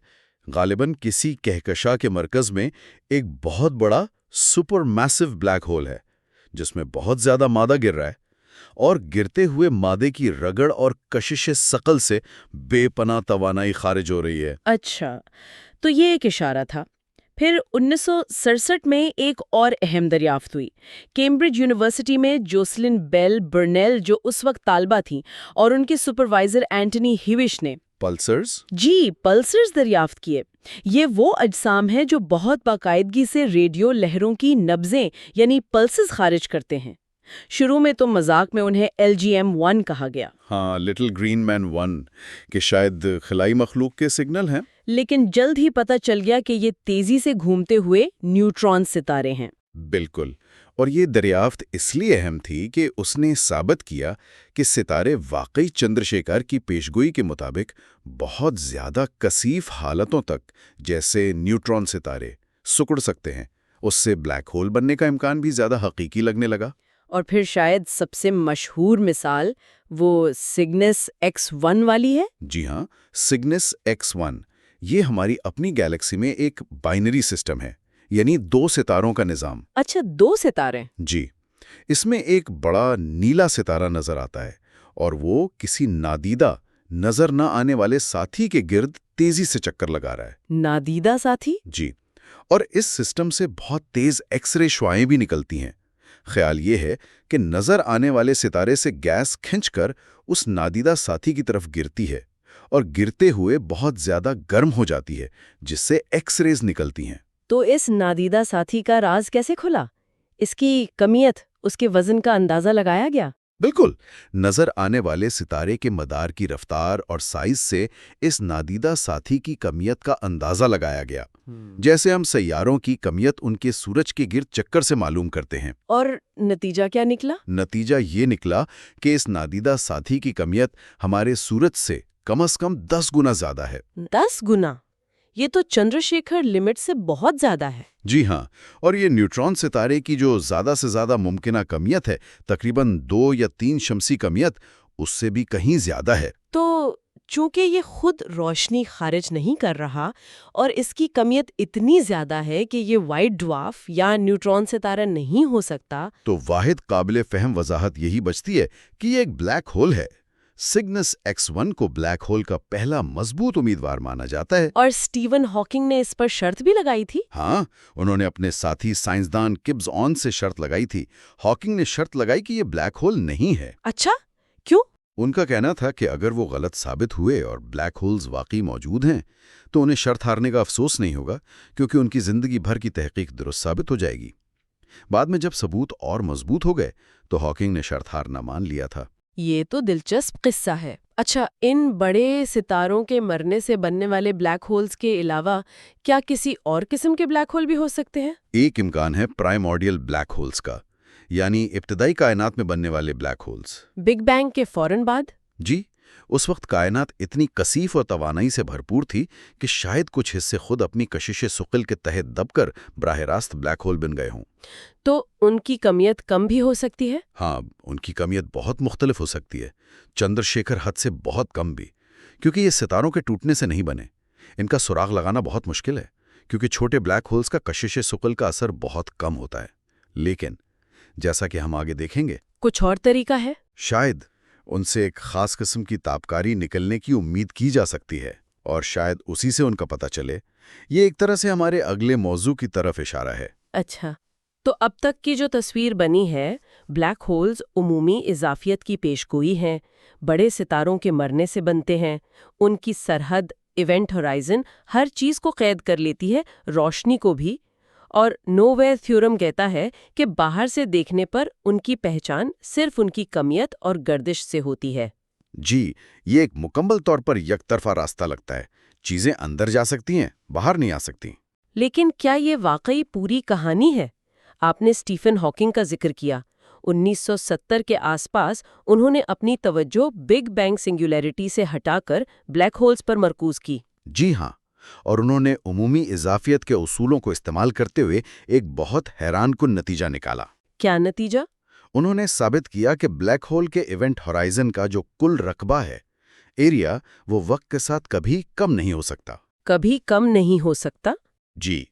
Speaker 1: غالباً کسی کہکشاں کے مرکز میں ایک بہت بڑا سپر میسو بلیک ہول ہے جس میں بہت زیادہ مادہ گر رہا ہے، اور گرتے ہوئے مادے کی رگڑ اور کشش ثقل سے بے پناہ توانائی خارج ہو رہی ہے۔
Speaker 2: اچھا، تو یہ ایک اشارہ تھا۔ پھر 1967 میں ایک اور اہم دریافت ہوئی۔ کیمبرج یونیورسٹی میں جوسلن بیل برنیل، جو اس وقت طالبہ تھیں، اور ان کے سپروائزر اینٹنی ہیوش نے
Speaker 3: پلسرز؟
Speaker 2: جی پلسرز دریافت کیے۔ یہ وہ اجسام ہیں جو بہت باقاعدگی سے ریڈیو لہروں کی نبضیں یعنی پلسز خارج کرتے ہیں۔ شروع میں تو مذاق میں انہیں LGM-1 کہا گیا۔
Speaker 3: ہاں، لٹل گرین مین 1 کہ شاید خلائی مخلوق کے سگنل ہیں۔
Speaker 2: لیکن جلد ہی پتہ چل گیا کہ یہ تیزی سے گھومتے ہوئے نیوٹران ستارے ہیں۔
Speaker 3: بالکل، اور یہ دریافت اس لیے اہم تھی کہ اس نے ثابت کیا کہ ستارے واقعی چندر شیکھر کی پیشگوئی کے مطابق بہت زیادہ کثیف حالتوں تک، جیسے نیوٹران ستارے، سکڑ سکتے ہیں۔ اس سے بلیک ہول بننے کا امکان بھی زیادہ حقیقی لگنے لگا۔
Speaker 2: اور پھر شاید سب سے مشہور مثال وہ سگنس X1 والی ہے۔
Speaker 3: جی ہاں، سگنس X1 یہ ہماری اپنی گیلیکسی میں ایک بائنری سسٹم ہے، یعنی 2 ستاروں کا نظام۔
Speaker 2: اچھا، 2 ستارے؟
Speaker 3: جی، اس میں ایک بڑا نیلا ستارہ نظر آتا ہے، اور وہ کسی نادیدہ نظر نہ آنے والے ساتھی کے گرد تیزی سے چکر لگا رہا ہے۔
Speaker 2: نادیدہ ساتھی؟
Speaker 3: جی، اور اس سسٹم سے بہت تیز ایکس رے شعاعیں بھی نکلتی ہیں۔ خیال یہ ہے کہ نظر آنے والے ستارے سے گیس کھنچ کر اس نادیدہ ساتھی کی طرف گرتی ہے، اور گرتے ہوئے بہت زیادہ گرم ہو جاتی ہے، جس سے ایکس ریز نکلتی ہیں۔
Speaker 2: تو اس نادیدہ ساتھی کا راز کیسے کھلا؟ اس کی کمیت، اس کے وزن کا اندازہ لگایا گیا؟
Speaker 3: بالکل، نظر آنے والے ستارے کے مدار کی رفتار اور سائز سے اس نادیدہ ساتھی کی کمیت کا اندازہ لگایا گیا، جیسے ہم سیاروں کی کمیت ان کے سورج کے گرد چکر سے معلوم کرتے ہیں۔
Speaker 2: اور نتیجہ کیا نکلا؟
Speaker 3: نتیجہ یہ نکلا کہ اس نادیدہ ساتھی کی کمیت ہمارے سورج سے کم از کم 10 گنا زیادہ ہے۔
Speaker 2: 10 گنا؟ یہ تو چندر شیکھر لمٹ سے بہت زیادہ ہے۔
Speaker 3: جی ہاں، اور یہ نیوٹران ستارے کی جو زیادہ سے زیادہ ممکنہ کمیت ہے، تقریباً 2 یا 3 شمسی کمیت، اس سے بھی کہیں زیادہ ہے۔
Speaker 2: تو چونکہ یہ خود روشنی خارج نہیں کر رہا اور اس کی کمیت اتنی زیادہ ہے کہ یہ وائٹ ڈوارف یا نیوٹران ستارہ نہیں ہو سکتا،
Speaker 3: تو واحد قابل فہم وضاحت یہی بچتی ہے کہ یہ ایک بلیک ہول ہے۔ سگنس X1 کو بلیک ہول کا پہلا مضبوط امیدوار مانا جاتا ہے۔
Speaker 2: اور اسٹیون ہاکنگ نے اس پر شرط بھی لگائی تھی۔
Speaker 3: ہاں، انہوں نے اپنے ساتھی سائنسدان گبز آن سے شرط لگائی تھی۔ ہاکنگ نے شرط لگائی کہ یہ بلیک ہول نہیں ہے۔
Speaker 2: اچھا، کیوں؟
Speaker 3: ان کا کہنا تھا کہ اگر وہ غلط ثابت ہوئے اور بلیک ہولز واقعی موجود ہیں تو انہیں شرط ہارنے کا افسوس نہیں ہوگا، کیونکہ ان کی زندگی بھر کی تحقیق درست ثابت ہو جائے گی۔ بعد میں جب ثبوت اور مضبوط ہو گئے تو ہاکنگ نے شرط ہارنا مان لیا تھا۔
Speaker 2: یہ تو دلچسپ قصہ ہے۔ اچھا، ان بڑے ستاروں کے مرنے سے بننے والے بلیک ہولز کے علاوہ کیا کسی اور قسم کے بلیک ہول بھی ہو سکتے ہیں؟
Speaker 3: ایک امکان ہے پرائمورڈیل بلیک ہولز کا، یعنی ابتدائی کائنات میں بننے والے بلیک ہولز۔
Speaker 2: بگ بینگ کے فوراً بعد؟
Speaker 3: جی، اس وقت کائنات اتنی کثیف اور توانائی سے بھرپور تھی کہ شاید کچھ حصے خود اپنی کشش ثقل کے تحت دب کر براہ راست بلیک ہول بن گئے ہوں۔
Speaker 2: تو ان کی کمیت کم بھی ہو سکتی ہے؟
Speaker 3: ہاں، ان کی کمیت بہت مختلف ہو سکتی ہے، چندر شیکھر حد سے بہت کم بھی، کیونکہ یہ ستاروں کے ٹوٹنے سے نہیں بنے۔ ان کا سراغ لگانا بہت مشکل ہے، کیونکہ چھوٹے بلیک ہولز کا کشش ثقل کا اثر بہت کم ہوتا ہے۔ لیکن جیسا کہ ہم آگے دیکھیں گے،
Speaker 2: کچھ اور طریقہ ہے؟
Speaker 3: شاید ان سے ایک خاص قسم کی تابکاری نکلنے کی امید کی جا سکتی ہے، اور شاید اسی سے ان کا پتہ چلے۔ یہ ایک طرح سے ہمارے اگلے موضوع کی طرف اشارہ ہے۔
Speaker 2: اچھا، تو اب تک کی جو تصویر بنی ہے، بلیک ہولز عمومی اضافیت کی پیشگوئی ہیں، بڑے ستاروں کے مرنے سے بنتے ہیں، ان کی سرحد ایونٹ ہورائزن ہر چیز کو قید کر لیتی ہے، روشنی کو بھی، اور نوویر تھیورم کہتا ہے کہ باہر سے دیکھنے پر ان کی پہچان صرف ان کی کمیت اور گردش سے ہوتی ہے۔
Speaker 3: جی، یہ ایک مکمل طور پر یک طرفہ راستہ لگتا ہے۔ چیزیں اندر جا سکتی ہیں، باہر نہیں آ سکتی۔
Speaker 2: لیکن کیا یہ واقعی پوری کہانی ہے؟ آپ نے اسٹیفن ہاکنگ کا ذکر کیا۔ 1970 کے آس پاس انہوں نے اپنی توجہ بگ بینگ سنگولیرٹی سے ہٹا کر بلیک ہولز پر مرکوز کی۔
Speaker 3: جی ہاں، اور انہوں نے عمومی اضافیت کے اصولوں کو استعمال کرتے ہوئے ایک بہت حیران کن نتیجہ نکالا۔
Speaker 2: کیا نتیجہ؟
Speaker 3: انہوں نے ثابت کیا کہ بلیک ہول کے ایونٹ ہورائزن کا جو کل رقبہ ہے، ایریا، وہ وقت کے ساتھ کبھی کم نہیں ہو سکتا۔
Speaker 2: کبھی کم نہیں ہو سکتا؟
Speaker 3: جی،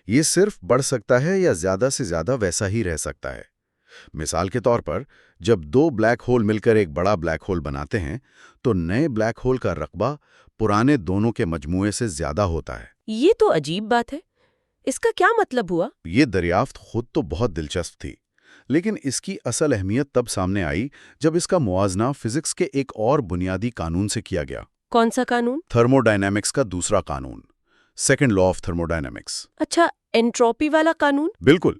Speaker 3: یہ صرف بڑھ سکتا ہے یا زیادہ سے زیادہ ویسا ہی رہ سکتا ہے۔ مثال کے طور پر، جب 2 بلیک ہول مل کر ایک بڑا بلیک ہول بناتے ہیں تو نئے بلیک ہول کا رقبہ پرانے دونوں کے مجموعے سے زیادہ ہوتا ہے۔
Speaker 2: یہ تو عجیب بات ہے۔ اس کا کیا مطلب ہوا؟
Speaker 1: یہ دریافت خود تو بہت دلچسپ تھی، لیکن اس کی اصل اہمیت تب سامنے آئی جب اس کا موازنہ فزکس کے ایک اور بنیادی قانون سے کیا گیا۔
Speaker 2: کون سا قانون؟
Speaker 1: تھرمو ڈائنامکس کا دوسرا قانون، second law of thermo dynamics.
Speaker 2: اچھا، انٹروپی والا قانون؟
Speaker 1: بالکل،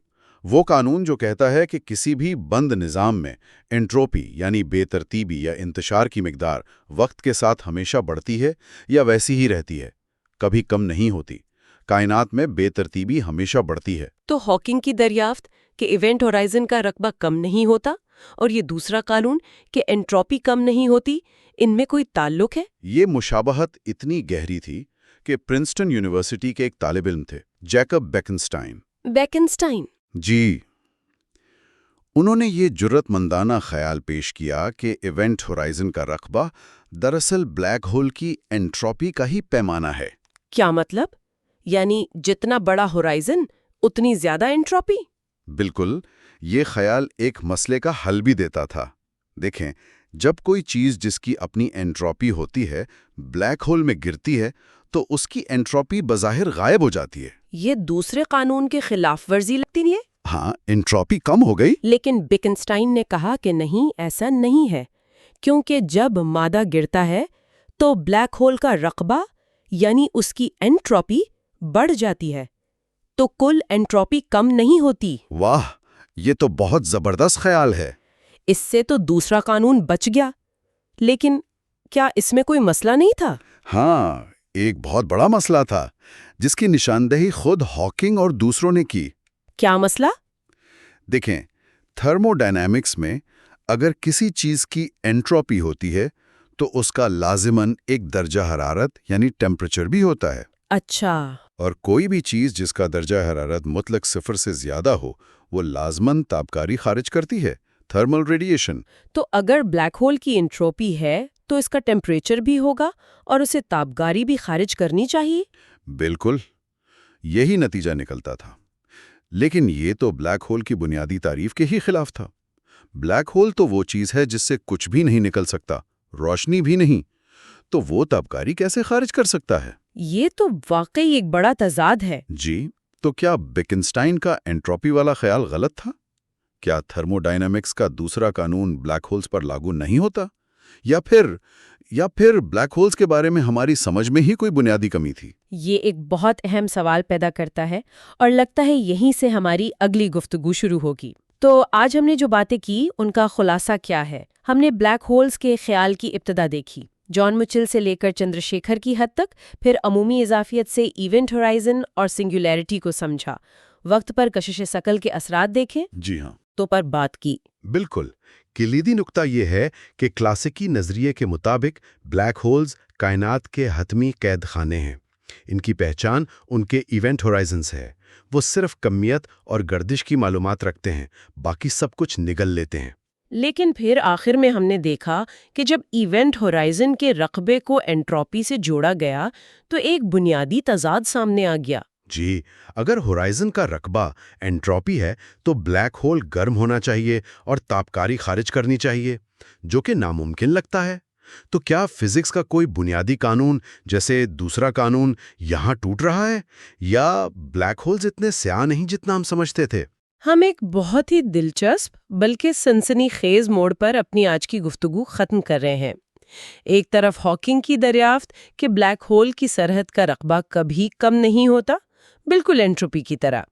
Speaker 1: وہ قانون جو کہتا ہے کہ کسی بھی بند نظام میں انٹروپی یعنی بے ترتیبی یا انتشار کی مقدار وقت کے ساتھ ہمیشہ بڑھتی ہے یا ویسی ہی رہتی ہے، کبھی کم نہیں ہوتی۔ کائنات میں بے ترتیبی ہمیشہ بڑھتی ہے۔
Speaker 2: تو ہاکنگ کی دریافت کہ ایونٹ ہورائزن کا رقبہ کم نہیں ہوتا، اور یہ دوسرا قانون کہ انٹروپی کم نہیں ہوتی، ان میں کوئی تعلق ہے؟
Speaker 1: یہ مشابہت اتنی گہری تھی کہ پرنسٹن یونیورسٹی کے ایک طالب علم تھے، جیکب بیکنسٹائن۔
Speaker 2: بیکنسٹائن؟
Speaker 1: جی، انہوں نے یہ جرات مندانہ خیال پیش کیا کہ ایونٹ ہورائزن کا رقبہ دراصل بلیک ہول کی انٹروپی کا ہی پیمانہ ہے۔
Speaker 2: کیا مطلب؟ یعنی جتنا بڑا ہورائزن اتنی زیادہ انٹروپی؟
Speaker 1: بالکل، یہ خیال ایک مسئلے کا حل بھی دیتا تھا۔ دیکھیں، جب کوئی چیز جس کی اپنی انٹروپی ہوتی ہے بلیک ہول میں گرتی ہے تو اس کی انٹروپی بظاہر غائب ہو جاتی ہے۔
Speaker 2: یہ دوسرے قانون کے خلاف ورزی لگتی نہیں ہے؟
Speaker 1: ہاں، انٹروپی کم ہو گئی۔
Speaker 2: لیکن بیکنسٹائن نے کہا کہ نہیں، ایسا نہیں ہے، کیونکہ جب مادہ گرتا ہے تو بلیک ہول کا رقبہ یعنی اس کی انٹروپی بڑھ جاتی ہے، تو کل انٹروپی کم نہیں ہوتی۔
Speaker 1: واہ، یہ تو بہت زبردست خیال ہے۔
Speaker 2: اس سے تو دوسرا قانون بچ گیا، لیکن کیا اس میں کوئی مسئلہ نہیں تھا؟
Speaker 1: ہاں، ایک بہت بڑا مسئلہ تھا جس کی نشاندہی خود ہاکنگ اور دوسروں نے کی۔
Speaker 2: کیا مسئلہ؟
Speaker 1: دیکھیں، تھرمو ڈائنامکس میں اگر کسی چیز کی انٹروپی ہوتی ہے تو اس کا لازماً ایک درجہ حرارت یعنی ٹیمپریچر بھی ہوتا ہے۔
Speaker 2: اچھا۔
Speaker 1: اور کوئی بھی چیز جس کا درجہ حرارت مطلق صفر سے زیادہ ہو وہ لازماً تابکاری خارج کرتی ہے، تھرمل ریڈیشن۔
Speaker 2: تو اگر بلیک ہول کی انٹروپی ہے تو اس کا ٹیمپریچر بھی ہوگا اور اسے تابکاری بھی خارج کرنی چاہیے؟
Speaker 1: بالکل، یہی نتیجہ نکلتا تھا۔ لیکن یہ تو بلیک ہول کی بنیادی تعریف کے ہی خلاف تھا۔ بلیک ہول تو وہ چیز ہے جس سے کچھ بھی نہیں نکل سکتا، روشنی بھی نہیں، تو وہ تابکاری کیسے خارج کر سکتا ہے؟
Speaker 2: یہ تو واقعی ایک بڑا تضاد ہے۔
Speaker 1: جی، تو کیا بیکنسٹائن کا انٹروپی والا خیال غلط تھا؟ کیا تھرمو ڈائنامکس کا دوسرا قانون بلیک ہولز پر لاگو نہیں ہوتا؟ یا پھر بلیک ہولز کے بارے میں ہماری سمجھ میں ہی کوئی بنیادی کمی تھی؟
Speaker 2: یہ ایک بہت اہم سوال پیدا کرتا ہے، اور لگتا ہے یہیں سے ہماری اگلی گفتگو شروع ہوگی۔ تو آج ہم نے جو باتیں کی ان کا خلاصہ کیا ہے؟ ہم نے بلیک ہولز کے خیال کی ابتدا دیکھی، جان مچل سے لے کر چندر شیکھر کی حد تک، پھر عمومی اضافیت سے ایونٹ ہورائزن اور سنگولیرٹی کو سمجھا، وقت پر کشش ثقل کے اثرات دیکھے،
Speaker 1: جی ہاں،
Speaker 2: تو پر بات کی۔
Speaker 4: بالکل، کلیدی نقطہ یہ ہے کہ کلاسیکی نظریے کے مطابق بلیک ہولز کائنات کے حتمی قید خانے ہیں۔ ان کی پہچان ان کے ایونٹ ہورائزن سے ہے۔ وہ صرف کمیت اور گردش کی معلومات رکھتے ہیں، باقی سب کچھ نگل لیتے ہیں۔
Speaker 2: لیکن پھر آخر میں ہم نے دیکھا کہ جب ایونٹ ہورائزن کے رقبے کو انٹروپی سے جوڑا گیا تو ایک بنیادی تضاد سامنے آ گیا۔
Speaker 4: جی، اگر ہورائزن کا رقبہ انٹروپی ہے تو بلیک ہول گرم ہونا چاہیے اور تابکاری خارج کرنی چاہیے، جو کہ ناممکن لگتا ہے۔ تو کیا فزکس کا کوئی بنیادی قانون جیسے دوسرا قانون یہاں ٹوٹ رہا ہے، یا بلیک ہولز اتنے سیاہ نہیں جتنا ہم سمجھتے تھے؟
Speaker 2: ہم ایک بہت ہی دلچسپ بلکہ سنسنی خیز موڑ پر اپنی آج کی گفتگو ختم کر رہے ہیں۔ ایک طرف ہاکنگ کی دریافت کہ بلیک ہول کی سرحد کا رقبہ کبھی کم نہیں ہوتا، بالکل انٹروپی کی طرح۔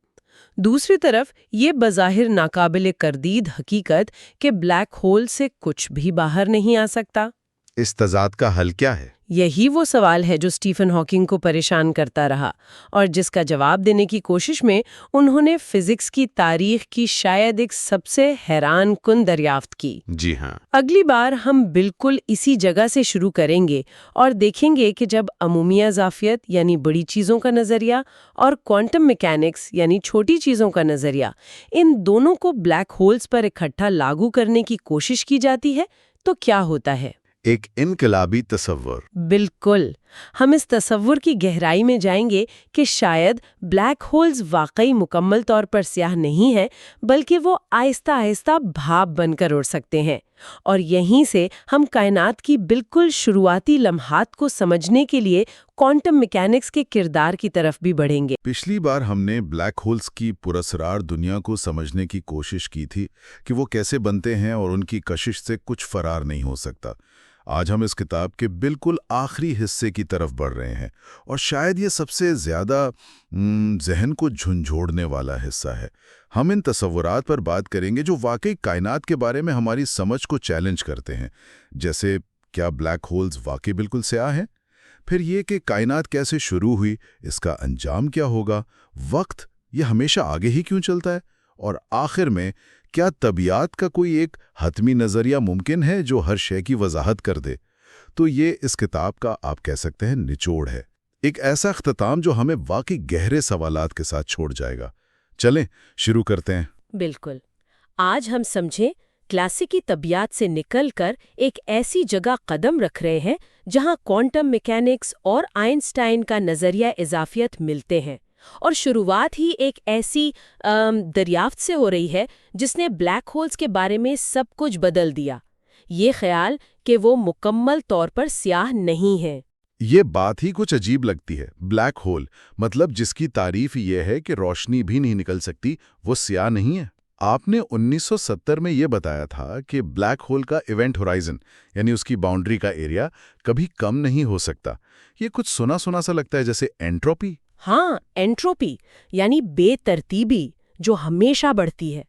Speaker 2: دوسری طرف یہ بظاہر ناقابل تردید حقیقت کہ بلیک ہول سے کچھ بھی باہر نہیں آ سکتا۔
Speaker 4: اس تضاد کا حل کیا ہے؟
Speaker 2: یہی وہ سوال ہے جو اسٹیفن ہاکنگ کو پریشان کرتا رہا، اور جس کا جواب دینے کی کوشش میں انہوں نے فزکس کی تاریخ کی شاید ایک سب سے حیران کن دریافت کی۔
Speaker 4: جی ہاں،
Speaker 2: اگلی بار ہم بالکل اسی جگہ سے شروع کریں گے اور دیکھیں گے کہ جب عمومی اضافیت یعنی بڑی چیزوں کا نظریہ اور کوانٹم میکینکس یعنی چھوٹی چیزوں کا نظریہ، ان دونوں کو بلیک ہولز پر اکٹھا لاگو کرنے کی کوشش کی جاتی ہے تو کیا ہوتا ہے۔
Speaker 4: ایک انقلابی تصور۔
Speaker 2: بالکل، ہم اس تصور کی گہرائی میں جائیں گے کہ شاید بلیک ہولز واقعی مکمل طور پر سیاہ نہیں ہیں، بلکہ وہ آہستہ آہستہ بھاپ بن کر اڑ سکتے ہیں، اور یہیں سے ہم کائنات کی بالکل شروعاتی لمحات کو سمجھنے کے لیے کوانٹم میکینکس کے کردار کی طرف بھی بڑھیں گے۔
Speaker 1: پچھلی بار ہم نے بلیک ہولز کی پراسرار دنیا کو سمجھنے کی کوشش کی تھی کہ وہ کیسے بنتے ہیں اور ان کی کشش سے کچھ فرار نہیں ہو سکتا۔ آج ہم اس کتاب کے بالکل آخری حصے کی طرف بڑھ رہے ہیں، اور شاید یہ سب سے زیادہ ذہن کو جھنجھوڑنے والا حصہ ہے۔ ہم ان تصورات پر بات کریں گے جو واقعی کائنات کے بارے میں ہماری سمجھ کو چیلنج کرتے ہیں، جیسے کیا بلیک ہولز واقعی بالکل سیاہ ہیں؟ پھر یہ کہ کائنات کیسے شروع ہوئی، اس کا انجام کیا ہوگا، وقت یہ ہمیشہ آگے ہی کیوں چلتا ہے، اور آخر میں کیا طبیعت کا کوئی ایک حتمی نظریہ ممکن ہے جو ہر شے کی وضاحت کر دے؟ تو یہ اس کتاب کا آپ کہہ سکتے ہیں نچوڑ ہے، ایک ایسا اختتام جو ہمیں واقعی گہرے سوالات کے ساتھ چھوڑ جائے گا۔ چلیں شروع کرتے ہیں۔
Speaker 2: بالکل، آج ہم سمجھیں کلاسیکی طبیعت سے نکل کر ایک ایسی جگہ قدم رکھ رہے ہیں جہاں کوانٹم میکینکس اور آئنسٹائن کا نظریہ اضافیت ملتے ہیں، اور شروعات ہی ایک ایسی دریافت سے ہو رہی ہے جس نے بلیک ہولز کے بارے میں سب کچھ بدل دیا، یہ خیال کہ وہ مکمل طور پر سیاہ نہیں ہیں۔
Speaker 1: یہ بات ہی کچھ عجیب لگتی ہے، بلیک ہول مطلب جس کی تعریف یہ ہے کہ روشنی بھی نہیں نکل سکتی، وہ سیاہ نہیں ہے۔ آپ نے 1970 میں یہ بتایا تھا کہ بلیک ہول کا ایونٹ ہورائزن یعنی اس کی باؤنڈری کا ایریا کبھی کم نہیں ہو سکتا۔ یہ کچھ سنا سا لگتا ہے، جیسے اینٹروپی۔
Speaker 2: ہاں، اینٹروپی یعنی بے ترتیبی جو ہمیشہ بڑھتی ہے۔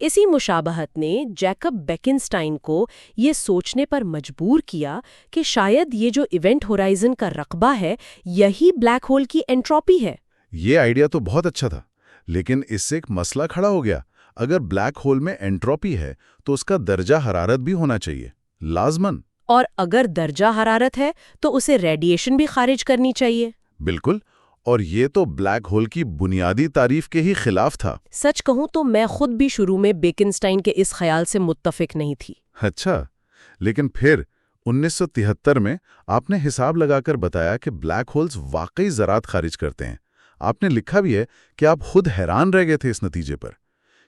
Speaker 2: اسی مشابہت نے جیکب بیکنسٹائن کو یہ سوچنے پر مجبور کیا کہ شاید یہ جو ایونٹ ہورائزن کا رقبہ ہے یہی بلیک ہول کی اینٹروپی ہے۔
Speaker 1: یہ آئیڈیا تو بہت اچھا تھا، لیکن اس سے ایک مسئلہ کھڑا ہو گیا۔ اگر بلیک ہول میں اینٹروپی ہے تو اس کا درجہ حرارت بھی ہونا چاہیے، لازماً۔
Speaker 2: اور اگر درجہ حرارت ہے تو اسے ریڈیشن بھی خارج کرنی چاہیے۔
Speaker 1: بالکل، اور یہ تو بلیک ہول کی بنیادی تعریف کے ہی خلاف تھا۔
Speaker 2: سچ کہوں تو میں خود بھی شروع میں بیکنسٹائن کے اس خیال سے متفق نہیں تھی۔
Speaker 1: اچھا، لیکن پھر 1973 میں آپ نے حساب لگا کر بتایا کہ بلیک ہولز واقعی ذرات خارج کرتے ہیں۔ آپ نے لکھا بھی ہے کہ آپ خود حیران رہ گئے تھے اس نتیجے پر۔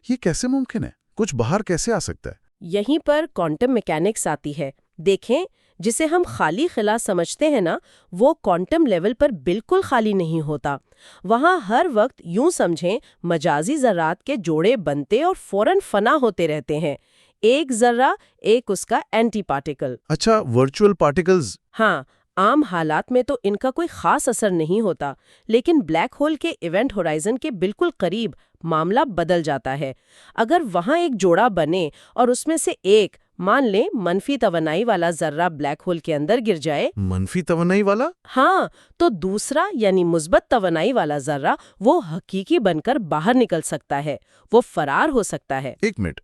Speaker 1: یہ کیسے ممکن ہے؟ کچھ باہر کیسے آ سکتا ہے؟
Speaker 2: یہیں پر کوانٹم میکینکس آتی ہے۔ دیکھیں، جسے ہم خالی خلا سمجھتے ہیں نا، وہ کوانٹم لیول پر بالکل خالی نہیں ہوتا۔ وہاں ہر وقت یوں سمجھیں مجازی ذرات کے جوڑے بنتے اور فوراً فنا ہوتے رہتے ہیں، ایک ذرہ ایک اس کا اینٹی پارٹیکل۔
Speaker 1: اچھا، ورچوئل پارٹیکلز۔
Speaker 2: ہاں، عام حالات میں تو ان کا کوئی خاص اثر نہیں ہوتا، لیکن بلیک ہول کے ایونٹ ہورائزن کے بالکل قریب معاملہ بدل جاتا ہے۔ اگر وہاں ایک جوڑا بنے اور اس میں سے ایک، مان لیں منفی توانائی والا ذرہ بلیک ہول کے اندر گر جائے،
Speaker 1: منفی توانائی والا؟
Speaker 2: ہاں، تو دوسرا یعنی مثبت توانائی والا ذرہ وہ حقیقی بن کر باہر نکل سکتا ہے، وہ فرار ہو سکتا ہے۔
Speaker 1: ایک منٹ،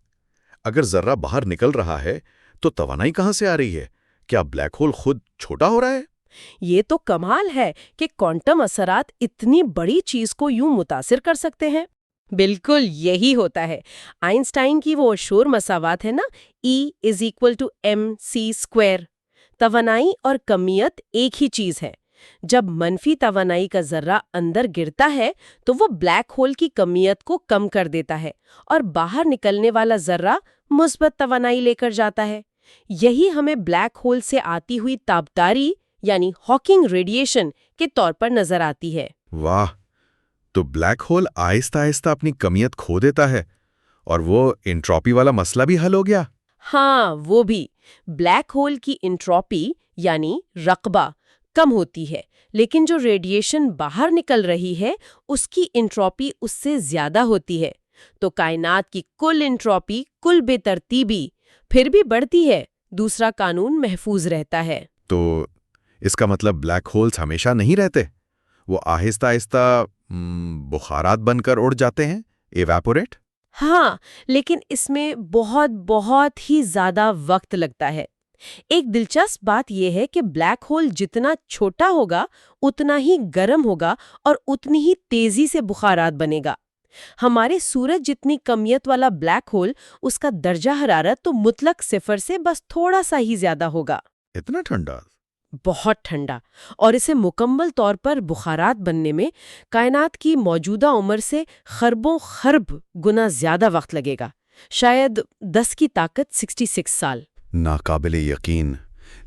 Speaker 1: اگر ذرہ باہر نکل رہا ہے تو توانائی کہاں سے آ رہی ہے؟ کیا بلیک ہول خود چھوٹا ہو رہا ہے؟
Speaker 2: یہ تو کمال ہے کہ کوانٹم اثرات اتنی بڑی چیز کو یوں متاثر کر سکتے ہیں۔ بالکل یہی ہوتا ہے۔ آئنسٹائن کی وہ مشہور مساوات ہے نا، E=mc²۔ توانائی اور کمیت ایک ہی چیز ہے۔ جب منفی توانائی کا ذرہ اندر گرتا ہے تو وہ بلیک ہول کی کمیت کو کم کر دیتا ہے، اور باہر نکلنے والا ذرہ مثبت توانائی لے کر جاتا ہے۔ یہی ہمیں بلیک ہول سے آتی ہوئی تابداری یعنی ہاکنگ ریڈیشن کے طور پر نظر آتی ہے۔
Speaker 3: واہ، تو بلیک ہول آہستہ آہستہ اپنی کمیت کھو دیتا ہے، اور وہ انٹروپی والا مسئلہ بھی حل ہو گیا۔
Speaker 2: ہاں، وہ بھی۔ بلیک ہول کی انٹروپی یعنی رقبہ کم ہوتی ہے، لیکن جو ریڈیشن باہر نکل رہی ہے اس کی انٹروپی اس سے زیادہ ہوتی ہے۔ تو کائنات کی کل انٹروپی، کل بے ترتیبی پھر بھی بڑھتی ہے، دوسرا قانون محفوظ رہتا ہے۔
Speaker 3: تو اس کا مطلب بلیک ہولز ہمیشہ نہیں رہتے، وہ آہستہ آہستہ بخارات بن کر اڑ جاتے ہیں، ایواپوریٹ۔
Speaker 2: ہاں، لیکن اس میں بہت ہی زیادہ وقت لگتا ہے۔ ایک دلچسپ بات یہ ہے کہ بلیک ہول جتنا چھوٹا ہوگا اتنا ہی گرم ہوگا اور اتنی ہی تیزی سے بخارات بنے گا۔ ہمارے سورج جتنی کمیت والا بلیک ہول، اس کا درجہ حرارت تو مطلق صفر سے بس تھوڑا سا ہی زیادہ ہوگا۔
Speaker 1: اتنا ٹھنڈا؟
Speaker 2: بہت ٹھنڈا، اور اسے مکمل طور پر بخارات بننے میں کائنات کی موجودہ عمر سے خربوں خرب گنا زیادہ وقت لگے گا، شاید 10 کی طاقت 66 سال۔
Speaker 3: ناقابل یقین۔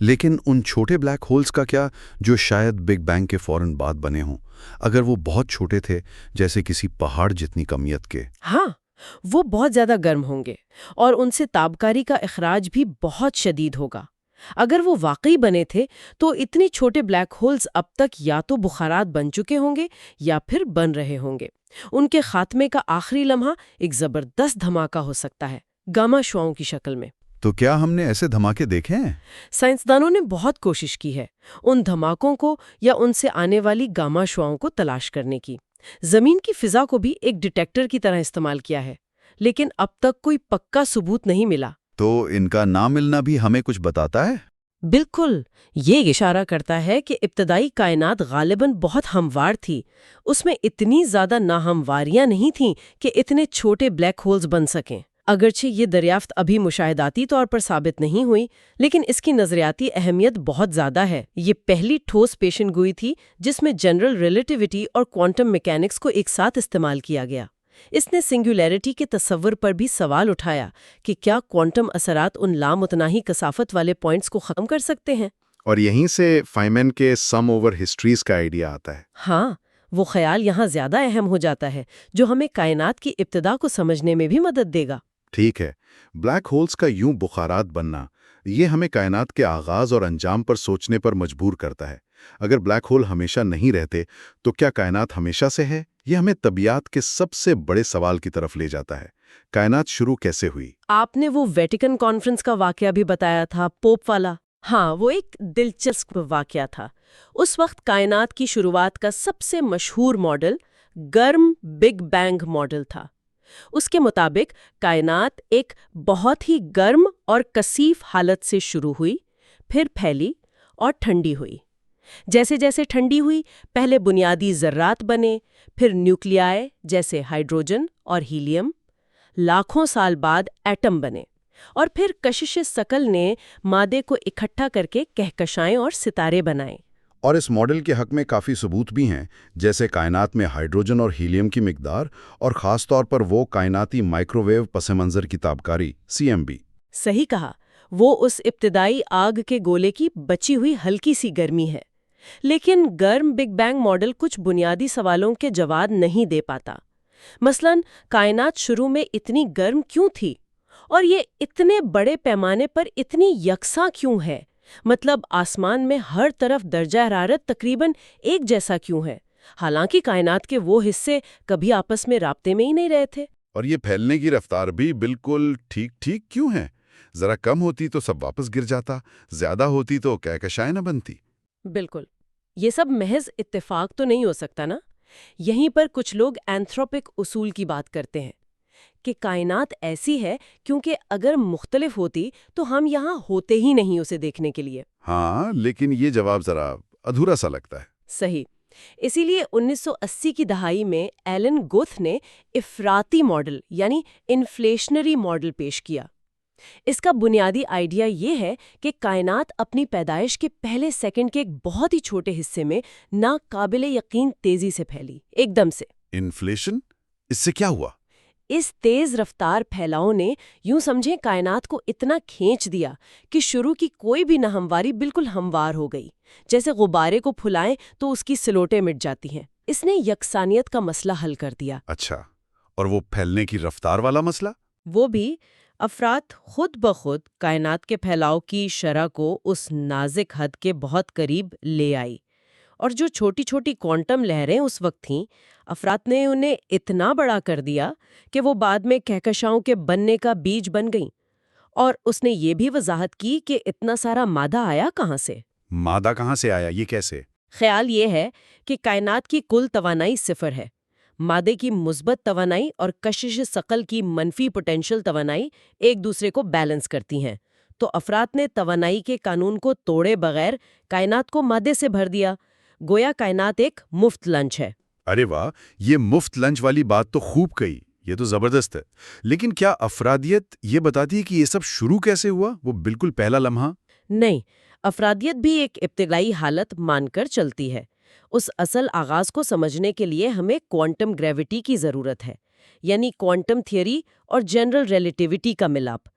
Speaker 3: لیکن ان چھوٹے بلیک ہولز کا کیا جو شاید بگ بینگ کے فوراً بعد بنے ہوں؟ اگر وہ بہت چھوٹے تھے، جیسے کسی پہاڑ جتنی کمیت کے۔
Speaker 2: ہاں، وہ بہت زیادہ گرم ہوں گے اور ان سے تابکاری کا اخراج بھی بہت شدید ہوگا۔ اگر وہ واقعی بنے تھے تو اتنے چھوٹے بلیک ہولز اب تک یا تو بخارات بن چکے ہوں گے یا پھر بن رہے ہوں گے۔ ان کے خاتمے کا آخری لمحہ ایک زبردست دھماکہ ہو سکتا ہے، گاما شعاؤں کی شکل میں۔
Speaker 1: تو کیا ہم نے ایسے دھماکے دیکھے ہیں؟
Speaker 2: سائنسدانوں نے بہت کوشش کی ہے ان دھماکوں کو یا ان سے آنے والی گاما شعاؤں کو تلاش کرنے کی۔ زمین کی فضا کو بھی ایک ڈیٹیکٹر کی طرح استعمال کیا ہے، لیکن اب تک کوئی پکا ثبوت نہیں ملا۔
Speaker 1: تو ان کا نہ ملنا بھی ہمیں کچھ بتاتا ہے؟
Speaker 2: بالکل، یہ اشارہ کرتا ہے کہ ابتدائی کائنات غالباً بہت ہموار تھی۔ اس میں اتنی زیادہ ناہمواریاں نہیں تھیں کہ اتنے چھوٹے بلیک ہولز بن سکیں۔ اگرچہ یہ دریافت ابھی مشاہداتی طور پر ثابت نہیں ہوئی، لیکن اس کی نظریاتی اہمیت بہت زیادہ ہے۔ یہ پہلی ٹھوس پیشن گوئی تھی جس میں جنرل ریلیٹیوٹی اور کوانٹم میکینکس کو ایک ساتھ استعمال کیا گیا۔ اس نے سنگولیرٹی کے تصور پر بھی سوال اٹھایا کہ کیا کوانٹم اثرات ان لامتناہی کثافت والے پوائنٹس کو ختم کر سکتے ہیں؟
Speaker 5: اور یہیں سے فائمین کے سم اوور ہسٹریز کا آئیڈیا آتا ہے۔
Speaker 2: ہاں، وہ خیال یہاں زیادہ اہم ہو جاتا ہے، جو ہمیں کائنات کی ابتدا کو سمجھنے میں بھی مدد دے گا۔
Speaker 1: ٹھیک ہے، بلیک ہولز کا یوں بخارات بننا، یہ ہمیں کائنات کے آغاز اور انجام پر سوچنے پر مجبور کرتا ہے۔ اگر بلیک ہول ہمیشہ نہیں رہتے تو کیا کائنات ہمیشہ سے ہے؟ یہ ہمیں طبیعت کے سب سے بڑے سوال کی طرف لے جاتا ہے۔ کائنات شروع کیسے ہوئی؟
Speaker 2: آپ نے وہ ویٹیکن کانفرنس کا واقعہ بھی بتایا تھا، پوپ والا۔ ہاں، وہ ایک دلچسپ واقعہ تھا۔ اس وقت کائنات کی شروعات کا سب سے مشہور ماڈل گرم بگ بینگ ماڈل تھا۔ اس کے مطابق کائنات ایک بہت ہی گرم اور کثیف حالت سے شروع ہوئی، پھر پھیلی اور ٹھنڈی ہوئی۔ جیسے جیسے ٹھنڈی ہوئی، پہلے بنیادی ذرات بنے، پھر نیوکلیائی جیسے ہائیڈروجن اور ہیلیم، لاکھوں سال بعد ایٹم بنے، اور پھر کشش ثقل نے مادے کو اکٹھا کر کے کہکشائیں اور ستارے بنائے۔
Speaker 1: اور اس ماڈل کے حق میں کافی ثبوت بھی ہیں، جیسے کائنات میں ہائیڈروجن اور ہیلیم کی مقدار، اور خاص طور پر وہ کائناتی مائکروویو پس منظر کی تابکاری CMB۔
Speaker 2: صحیح کہا، وہ اس ابتدائی آگ کے گولے کی بچی ہوئی ہلکی سی گرمی ہے۔ لیکن گرم بگ بینگ ماڈل کچھ بنیادی سوالوں کے جواب نہیں دے پاتا۔ مثلاً کائنات شروع میں اتنی گرم کیوں تھی؟ اور یہ اتنے بڑے پیمانے پر اتنی یکساں کیوں ہے؟ مطلب آسمان میں ہر طرف درجہ حرارت تقریباً ایک جیسا کیوں ہے، حالانکہ کائنات کے وہ حصے کبھی آپس میں رابطے میں ہی نہیں رہے تھے؟
Speaker 1: اور یہ پھیلنے کی رفتار بھی بالکل ٹھیک ٹھیک کیوں ہے؟ ذرا کم ہوتی تو سب واپس گر جاتا، زیادہ ہوتی تو کہکشائیں نہ بنتی۔
Speaker 2: بالکل، یہ سب محض اتفاق تو نہیں ہو سکتا نا۔ یہیں پر کچھ لوگ اینتھروپک اصول کی بات کرتے ہیں کہ کائنات ایسی ہے کیونکہ اگر مختلف ہوتی تو ہم یہاں ہوتے ہی نہیں اسے دیکھنے کے لیے۔
Speaker 1: ہاں، لیکن یہ جواب ذرا ادھورا سا لگتا ہے۔
Speaker 2: صحیح، اسی لیے 1980 کی دہائی میں ایلن گوتھ نے افراطی ماڈل یعنی انفلیشنری ماڈل پیش کیا۔ اس کا بنیادی آئیڈیا یہ ہے کہ کائنات اپنی پیدائش کے پہلے سیکنڈ کے ایک بہت ہی چھوٹے حصے میں ناقابل یقین تیزی سے پھیلی، ایک دم سے۔
Speaker 1: انفلیشن؟ اس سے کیا ہوا؟
Speaker 2: اس تیز رفتار پھیلاؤ نے یوں سمجھیں کائنات کو اتنا کھینچ دیا کہ شروع کی کوئی بھی ناہمواری بالکل ہموار ہو گئی، جیسے غبارے کو پھلائیں تو اس کی سلوٹیں مٹ جاتی ہیں۔ اس نے یکسانیت کا مسئلہ حل کر دیا۔
Speaker 1: اچھا، اور وہ پھیلنے کی رفتار والا مسئلہ؟
Speaker 2: وہ بھی افراد خود بخود کائنات کے پھیلاؤ کی شرح کو اس نازک حد کے بہت قریب لے آئی، اور جو چھوٹی چھوٹی کوانٹم لہریں اس وقت تھیں، افراد نے انہیں اتنا بڑا کر دیا کہ وہ بعد میں کہکشاؤں کے بننے کا بیج بن گئیں۔ اور اس نے یہ بھی وضاحت کی کہ اتنا سارا مادہ آیا کہاں سے؟
Speaker 1: مادہ کہاں سے آیا؟ یہ کیسے؟
Speaker 2: خیال یہ ہے کہ کائنات کی کل توانائی 0 ہے۔ مادے کی مثبت توانائی اور کشش ثقل کی منفی پوٹینشل توانائی ایک دوسرے کو بیلنس کرتی ہیں، تو افراد نے توانائی کے قانون کو توڑے بغیر کائنات کو مادے سے بھر دیا، گویا کائنات ایک مفت لنچ ہے۔
Speaker 1: ارے واہ، یہ مفت لنچ والی بات تو خوب کہی، یہ تو زبردست ہے۔ لیکن کیا افرادیت یہ بتاتی ہے کہ یہ سب شروع کیسے ہوا، وہ بالکل پہلا لمحہ؟
Speaker 2: نہیں، افرادیت بھی ایک ابتدائی حالت مان کر چلتی ہے۔ اس اصل آغاز کو سمجھنے کے لیے ہمیں کوانٹم گریوٹی کی ضرورت ہے، یعنی کوانٹم تھیوری اور جنرل ریلیٹیوٹی کا ملاپ۔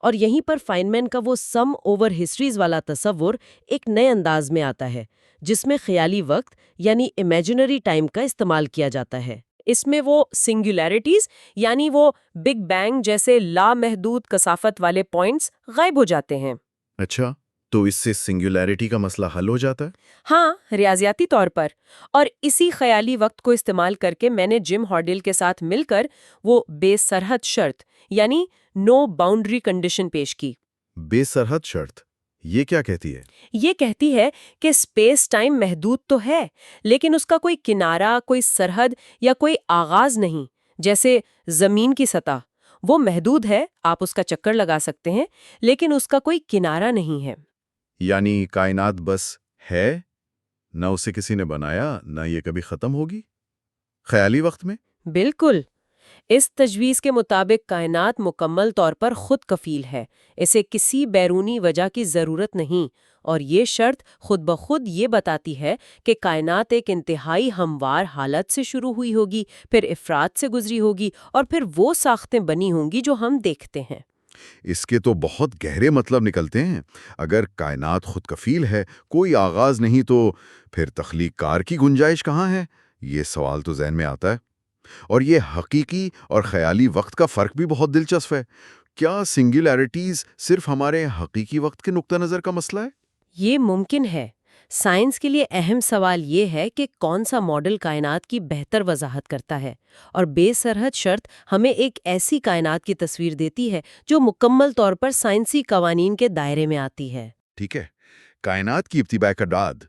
Speaker 2: اور یہیں پر فائنمین کا وہ سم اوور ہسٹریز والا تصور ایک نئے انداز میں آتا ہے، جس میں خیالی وقت یعنی امیجنری ٹائم کا استعمال کیا جاتا ہے۔ اس میں وہ سنگولیرٹیز یعنی وہ بگ بینگ جیسے لامحدود کثافت والے پوائنٹس غائب ہو جاتے ہیں۔
Speaker 5: اچھا، تو اس سے سنگولیرٹی کا مسئلہ حل ہو جاتا ہے؟
Speaker 2: ہاں، ریاضیاتی طور پر۔ اور اسی خیالی وقت کو استعمال کر کے میں نے جم ہارڈل کے ساتھ مل کر وہ بے سرحد شرط یعنی نو باؤنڈری کنڈیشن پیش کی۔
Speaker 5: بے سرحد شرط یہ کیا کہتی ہے؟
Speaker 2: یہ کہتی ہے کہ اسپیس ٹائم محدود تو ہے، لیکن اس کا کوئی کنارہ، کوئی سرحد یا کوئی آغاز نہیں۔ جیسے زمین کی سطح، وہ محدود ہے، آپ اس کا چکر لگا سکتے ہیں، لیکن اس کا کوئی کنارہ نہیں ہے۔
Speaker 5: یعنی کائنات بس ہے، نہ اسے کسی نے بنایا، نہ یہ کبھی ختم ہوگی خیالی وقت میں؟
Speaker 2: بالکل۔ اس تجویز کے مطابق کائنات مکمل طور پر خود کفیل ہے، اسے کسی بیرونی وجہ کی ضرورت نہیں، اور یہ شرط خود بخود یہ بتاتی ہے کہ کائنات ایک انتہائی ہموار حالت سے شروع ہوئی ہوگی، پھر افراد سے گزری ہوگی، اور پھر وہ ساختیں بنی ہوں گی جو ہم دیکھتے ہیں۔
Speaker 5: اس کے تو بہت گہرے مطلب نکلتے ہیں۔ اگر کائنات خود کفیل ہے، کوئی آغاز نہیں، تو پھر تخلیق کار کی گنجائش کہاں ہے؟ یہ سوال تو ذہن میں آتا ہے۔ اور یہ حقیقی اور خیالی وقت کا فرق بھی بہت دلچسپ ہے۔ کیا سنگولیرٹیز صرف ہمارے حقیقی وقت کے نقطہ نظر کا مسئلہ ہے؟
Speaker 2: یہ ممکن ہے۔ سائنس کے لیے اہم سوال یہ ہے کہ کون سا ماڈل کائنات کی بہتر وضاحت کرتا ہے، اور بے سرحد شرط ہمیں ایک ایسی کائنات کی تصویر دیتی ہے جو مکمل طور پر سائنسی قوانین کے دائرے میں آتی ہے۔
Speaker 5: ٹھیک ہے، کائنات کی ابتداء کے بعد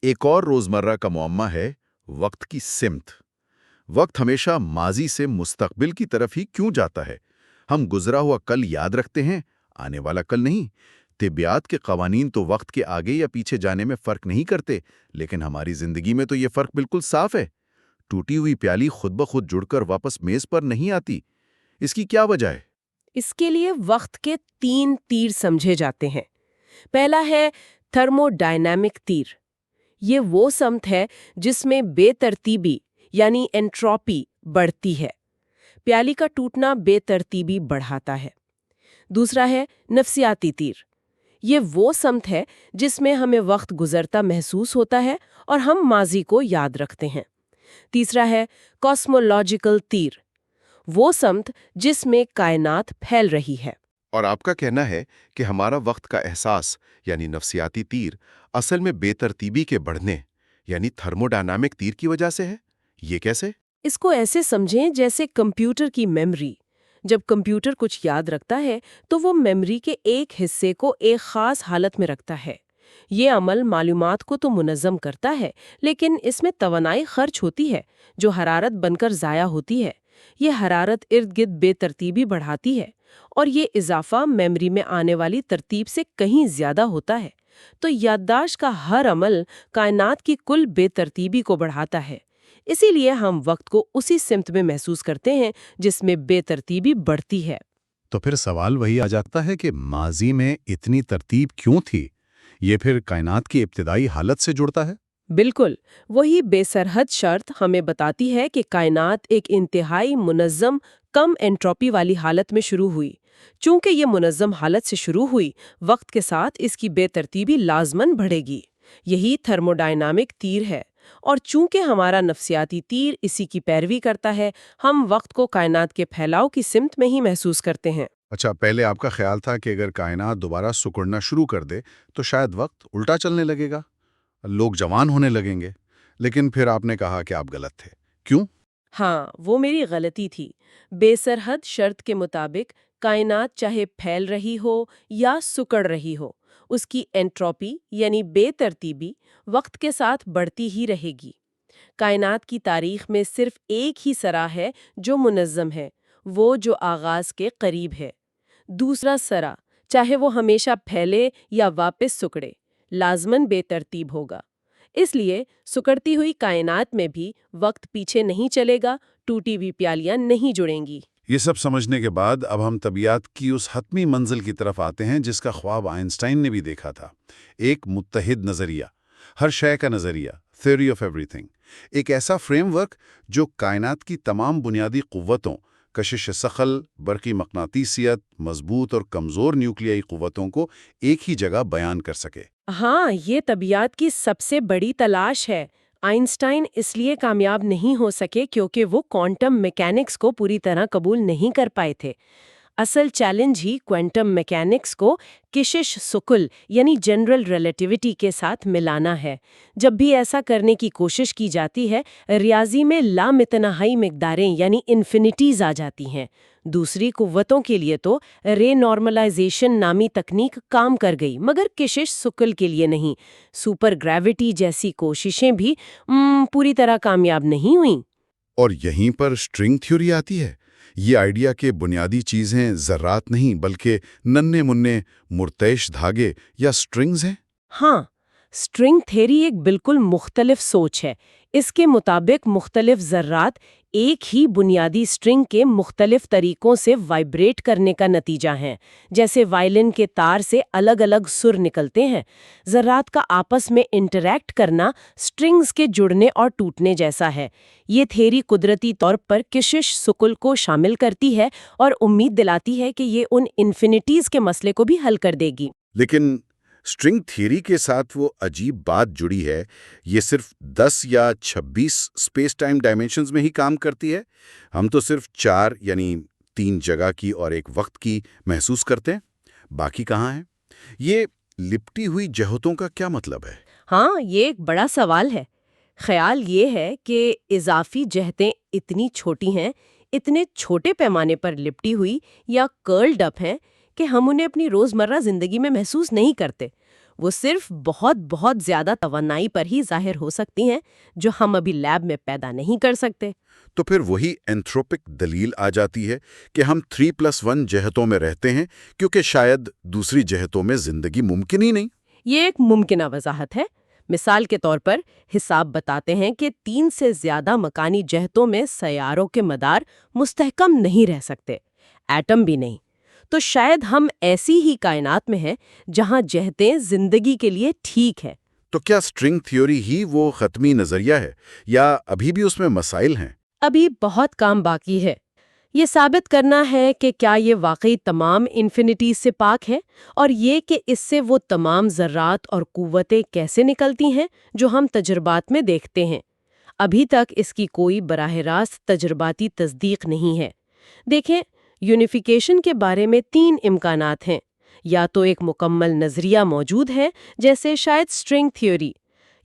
Speaker 5: ایک اور روزمرہ کا معمہ ہے وقت کی سمت۔ وقت ہمیشہ ماضی سے مستقبل کی طرف ہی کیوں جاتا ہے؟ ہم گزرا ہوا کل یاد رکھتے ہیں، آنے والا کل نہیں۔ طبیعت کے قوانین تو وقت کے آگے یا پیچھے جانے میں فرق نہیں کرتے، لیکن ہماری زندگی میں تو یہ فرق بالکل صاف ہے۔ ٹوٹی ہوئی پیالی خود بخود جڑ کر واپس میز پر نہیں آتی۔ اس کی کیا وجہ ہے؟
Speaker 2: اس کے لیے وقت کے 3 تیر سمجھے جاتے ہیں۔ پہلا ہے تھرمو ڈائنامک تیر۔ یہ وہ سمت ہے جس میں بے ترتیبی یعنی انٹروپی بڑھتی ہے۔ پیالی کا ٹوٹنا بے ترتیبی بڑھاتا ہے۔ دوسرا ہے نفسیاتی تیر۔ یہ وہ سمت ہے جس میں ہمیں وقت گزرتا محسوس ہوتا ہے اور ہم ماضی کو یاد رکھتے ہیں۔ تیسرا ہے کاسمولوجیکل تیر، وہ سمت جس میں کائنات پھیل رہی ہے۔
Speaker 4: اور آپ کا کہنا ہے کہ ہمارا وقت کا احساس یعنی نفسیاتی تیر اصل میں بے ترتیبی کے بڑھنے یعنی تھرموڈائنامک تیر کی وجہ سے ہے؟ یہ کیسے؟
Speaker 2: اس کو ایسے سمجھیں جیسے کمپیوٹر کی میموری۔ جب کمپیوٹر کچھ یاد رکھتا ہے تو وہ میموری کے ایک حصے کو ایک خاص حالت میں رکھتا ہے۔ یہ عمل معلومات کو تو منظم کرتا ہے، لیکن اس میں توانائی خرچ ہوتی ہے جو حرارت بن کر ضائع ہوتی ہے۔ یہ حرارت ارد گرد بے ترتیبی بڑھاتی ہے، اور یہ اضافہ میموری میں آنے والی ترتیب سے کہیں زیادہ ہوتا ہے۔ تو یادداشت کا ہر عمل کائنات کی کل بے ترتیبی کو بڑھاتا ہے۔ اسی لیے ہم وقت کو اسی سمت میں محسوس کرتے ہیں جس میں بے ترتیبی بڑھتی ہے۔
Speaker 6: تو پھر سوال وہی آ جاتا ہے کہ ماضی میں اتنی ترتیب کیوں تھی؟ یہ پھر کائنات کی ابتدائی حالت سے جڑتا ہے؟
Speaker 2: بالکل، وہی بے سرحد شرط ہمیں بتاتی ہے کہ کائنات ایک انتہائی منظم کم انٹروپی والی حالت میں شروع ہوئی۔ چونکہ یہ منظم حالت سے شروع ہوئی، وقت کے ساتھ اس کی بے ترتیبی لازماً بڑھے گی۔ یہی تھرموڈائنامک تیر ہے، اور چونکہ ہمارا نفسیاتی تیر اسی کی پیروی کرتا ہے، ہم وقت کو کائنات کے پھیلاؤ کی سمت میں ہی محسوس کرتے ہیں۔
Speaker 6: اچھا، پہلے آپ کا خیال تھا کہ اگر کائنات دوبارہ سکڑنا شروع کر دے تو شاید وقت الٹا چلنے لگے گا، لوگ جوان ہونے لگیں گے، لیکن پھر آپ نے کہا کہ آپ غلط تھے۔ کیوں؟
Speaker 2: ہاں، وہ میری غلطی تھی۔ بے سرحد شرط کے مطابق کائنات چاہے پھیل رہی ہو یا سکڑ رہی ہو، اس کی انٹروپی یعنی بے ترتیبی وقت کے ساتھ بڑھتی ہی رہے گی۔ کائنات کی تاریخ میں صرف ایک ہی سرا ہے جو منظم ہے، وہ جو آغاز کے قریب ہے۔ دوسرا سرا، چاہے وہ ہمیشہ پھیلے یا واپس سکڑے، لازماً بے ترتیب ہوگا۔ اس لیے سکڑتی ہوئی کائنات میں بھی وقت پیچھے نہیں چلے گا، ٹوٹی ہوئی پیالیاں نہیں جڑیں گی۔
Speaker 6: یہ سب سمجھنے کے بعد اب ہم طبیعت کی اس حتمی منزل کی طرف آتے ہیں جس کا خواب آئنسٹائن نے بھی دیکھا تھا، ایک متحد نظریہ، ہر شے کا نظریہ، تھیوری آف ایوری تھنگ، ایک ایسا فریم ورک جو کائنات کی تمام بنیادی قوتوں، کشش ثقل، برقی مقناطیسیت، مضبوط اور کمزور نیوکلیائی قوتوں کو ایک ہی جگہ بیان کر سکے۔
Speaker 2: ہاں، یہ طبیعت کی سب سے بڑی تلاش ہے۔ آئنسٹائن اس لیے کامیاب نہیں ہو سکے کیونکہ وہ کوانٹم میکینکس کو پوری طرح قبول نہیں کر پائے تھے۔ اصل چیلنج ہی کوانٹم میکینکس کو کشش ثقل یعنی جنرل ریلیٹیوٹی کے ساتھ ملانا ہے۔ جب بھی ایسا کرنے کی کوشش کی جاتی ہے، ریاضی میں لامتناہی مقداریں یعنی انفینٹیز آ جاتی ہیں۔ دوسری قوتوں کے لیے تو رے نارملائزیشن نامی تکنیک کام کر گئی، مگر کشش ثقل کے لیے نہیں۔ سپر گریوٹی جیسی کوششیں بھی پوری طرح کامیاب نہیں ہوئیں۔
Speaker 6: اور یہیں پر اسٹرنگ تھیوری آتی ہے۔ یہ آئیڈیا کہ بنیادی چیزیں ذرات نہیں بلکہ ننھے منھے مرتعش دھاگے یا سٹرنگز ہیں۔
Speaker 2: ہاں، اسٹرنگ تھیوری ایک بالکل مختلف سوچ ہے۔ اس کے مطابق مختلف ذرات ایک ہی بنیادی اسٹرنگ کے مختلف طریقوں سے وائبریٹ کرنے کا نتیجہ ہیں، جیسے وائلن کے تار سے الگ الگ سر نکلتے ہیں۔ ذرات کا آپس میں انٹریکٹ کرنا اسٹرنگز کے جڑنے اور ٹوٹنے جیسا ہے۔ یہ تھیوری قدرتی طور پر کشش ثقل کو شامل کرتی ہے اور امید دلاتی ہے کہ یہ ان انفینٹیز کے مسئلے کو بھی حل کر دے گی۔
Speaker 5: لیکن اسٹرنگ تھیوری کے ساتھ وہ عجیب بات جڑی ہے، یہ صرف 10 یا 26 اسپیس ٹائم ڈائمینشنز میں ہی کام کرتی ہے۔ ہم تو صرف 4 یعنی 3 جگہ کی اور ایک وقت کی محسوس کرتے ہیں، باقی کہاں ہیں؟ یہ لپٹی ہوئی جہتوں کا کیا مطلب ہے؟
Speaker 2: ہاں، یہ ایک بڑا سوال ہے۔ خیال یہ ہے کہ اضافی جہتیں اتنی چھوٹی ہیں، اتنے چھوٹے پیمانے پر لپٹی ہوئی یا کرلڈ اپ ہیں کہ ہم انہیں اپنی روزمرہ زندگی میں محسوس نہیں کرتے۔ وہ صرف بہت بہت زیادہ توانائی پر ہی ظاہر ہو سکتی ہیں جو ہم ابھی لیب میں پیدا نہیں کر سکتے۔
Speaker 5: تو پھر وہی اینتھروپک دلیل آ جاتی ہے کہ ہم 3+1 جہتوں میں رہتے ہیں کیونکہ شاید دوسری جہتوں میں زندگی ممکن ہی نہیں۔
Speaker 2: یہ ایک ممکنہ وضاحت ہے۔ مثال کے طور پر حساب بتاتے ہیں کہ 3 سے زیادہ مکانی جہتوں میں سیاروں کے مدار مستحکم نہیں رہ سکتے، ایٹم بھی نہیں۔ تو شاید ہم ایسی ہی کائنات میں ہیں جہاں جہتیں زندگی کے لیے ٹھیک ہے۔
Speaker 5: تو کیا اسٹرنگ تھیوری ہی وہ ختمی نظریہ ہے یا ابھی بھی اس میں مسائل ہیں؟
Speaker 2: ابھی بہت کام باقی ہے۔ یہ ثابت کرنا ہے کہ کیا یہ واقعی تمام انفینٹیز سے پاک ہے، اور یہ کہ اس سے وہ تمام ذرات اور قوتیں کیسے نکلتی ہیں جو ہم تجربات میں دیکھتے ہیں۔ ابھی تک اس کی کوئی براہ راست تجرباتی تصدیق نہیں ہے۔ دیکھیں، یونیفیکیشن کے بارے میں 3 امکانات ہیں۔ یا تو ایک مکمل نظریہ موجود ہے جیسے شاید اسٹرنگ تھیوری،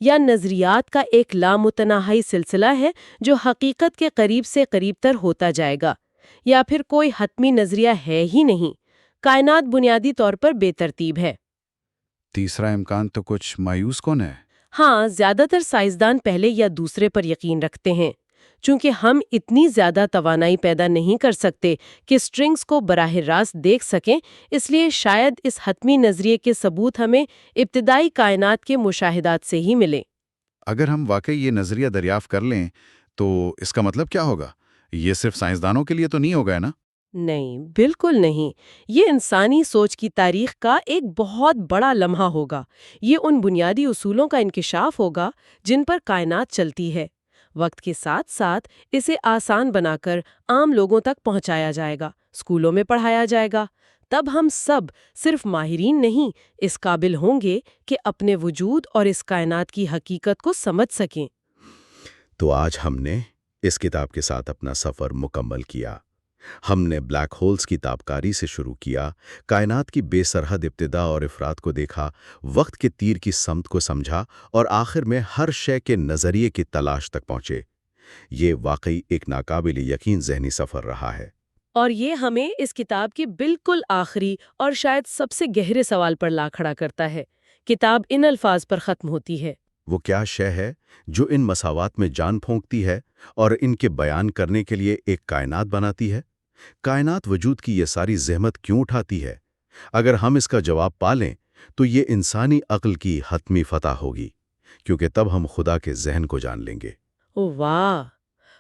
Speaker 2: یا نظریات کا ایک لامتناہی سلسلہ ہے جو حقیقت کے قریب سے قریب تر ہوتا جائے گا، یا پھر کوئی حتمی نظریہ ہے ہی نہیں، کائنات بنیادی طور پر بے ترتیب ہے۔
Speaker 6: تیسرا امکان تو کچھ مایوس کن ہے۔
Speaker 2: ہاں، زیادہ تر سائنسدان پہلے یا دوسرے پر یقین رکھتے ہیں۔ چونکہ ہم اتنی زیادہ توانائی پیدا نہیں کر سکتے کہ اسٹرنگز کو براہ راست دیکھ سکیں، اس لیے شاید اس حتمی نظریے کے ثبوت ہمیں ابتدائی کائنات کے مشاہدات سے ہی ملے۔
Speaker 6: اگر ہم واقعی یہ نظریہ دریافت کر لیں تو اس کا مطلب کیا ہوگا؟ یہ صرف سائنسدانوں کے لیے تو نہیں ہوگا نا؟
Speaker 2: نہیں، بالکل نہیں۔ یہ انسانی سوچ کی تاریخ کا ایک بہت بڑا لمحہ ہوگا۔ یہ ان بنیادی اصولوں کا انکشاف ہوگا جن پر کائنات چلتی ہے۔ وقت کے ساتھ ساتھ اسے آسان بنا کر عام لوگوں تک پہنچایا جائے گا، اسکولوں میں پڑھایا جائے گا۔ تب ہم سب صرف ماہرین نہیں، اس قابل ہوں گے کہ اپنے وجود اور اس کائنات کی حقیقت کو سمجھ سکیں۔
Speaker 3: تو آج ہم نے اس کتاب کے ساتھ اپنا سفر مکمل کیا۔ ہم نے بلیک ہولز کی تابکاری سے شروع کیا، کائنات کی بے سرحد ابتدا اور افراد کو دیکھا، وقت کے تیر کی سمت کو سمجھا، اور آخر میں ہر شے کے نظریے کی تلاش تک پہنچے۔ یہ واقعی ایک ناقابل یقین ذہنی سفر رہا ہے۔
Speaker 2: اور یہ ہمیں اس کتاب کے بالکل آخری اور شاید سب سے گہرے سوال پر لا کھڑا کرتا ہے۔ کتاب ان الفاظ پر ختم ہوتی ہے:
Speaker 3: وہ کیا شے ہے جو ان مساوات میں جان پھونکتی ہے اور ان کے بیان کرنے کے لیے ایک کائنات بناتی ہے؟ کائنات وجود کی یہ ساری زحمت کیوں اٹھاتی ہے؟ اگر ہم اس کا جواب پا لیں تو یہ انسانی عقل کی حتمی فتح ہوگی، کیونکہ تب ہم خدا کے ذہن کو جان لیں گے۔
Speaker 2: واہ،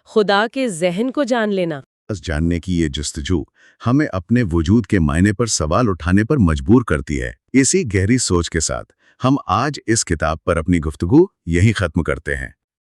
Speaker 2: خدا کے ذہن کو جان لینا!
Speaker 1: جاننے کی یہ جستجو ہمیں اپنے وجود کے معنی پر سوال اٹھانے پر مجبور کرتی ہے۔ اسی گہری سوچ کے ساتھ ہم آج اس کتاب پر اپنی گفتگو یہیں ختم کرتے ہیں۔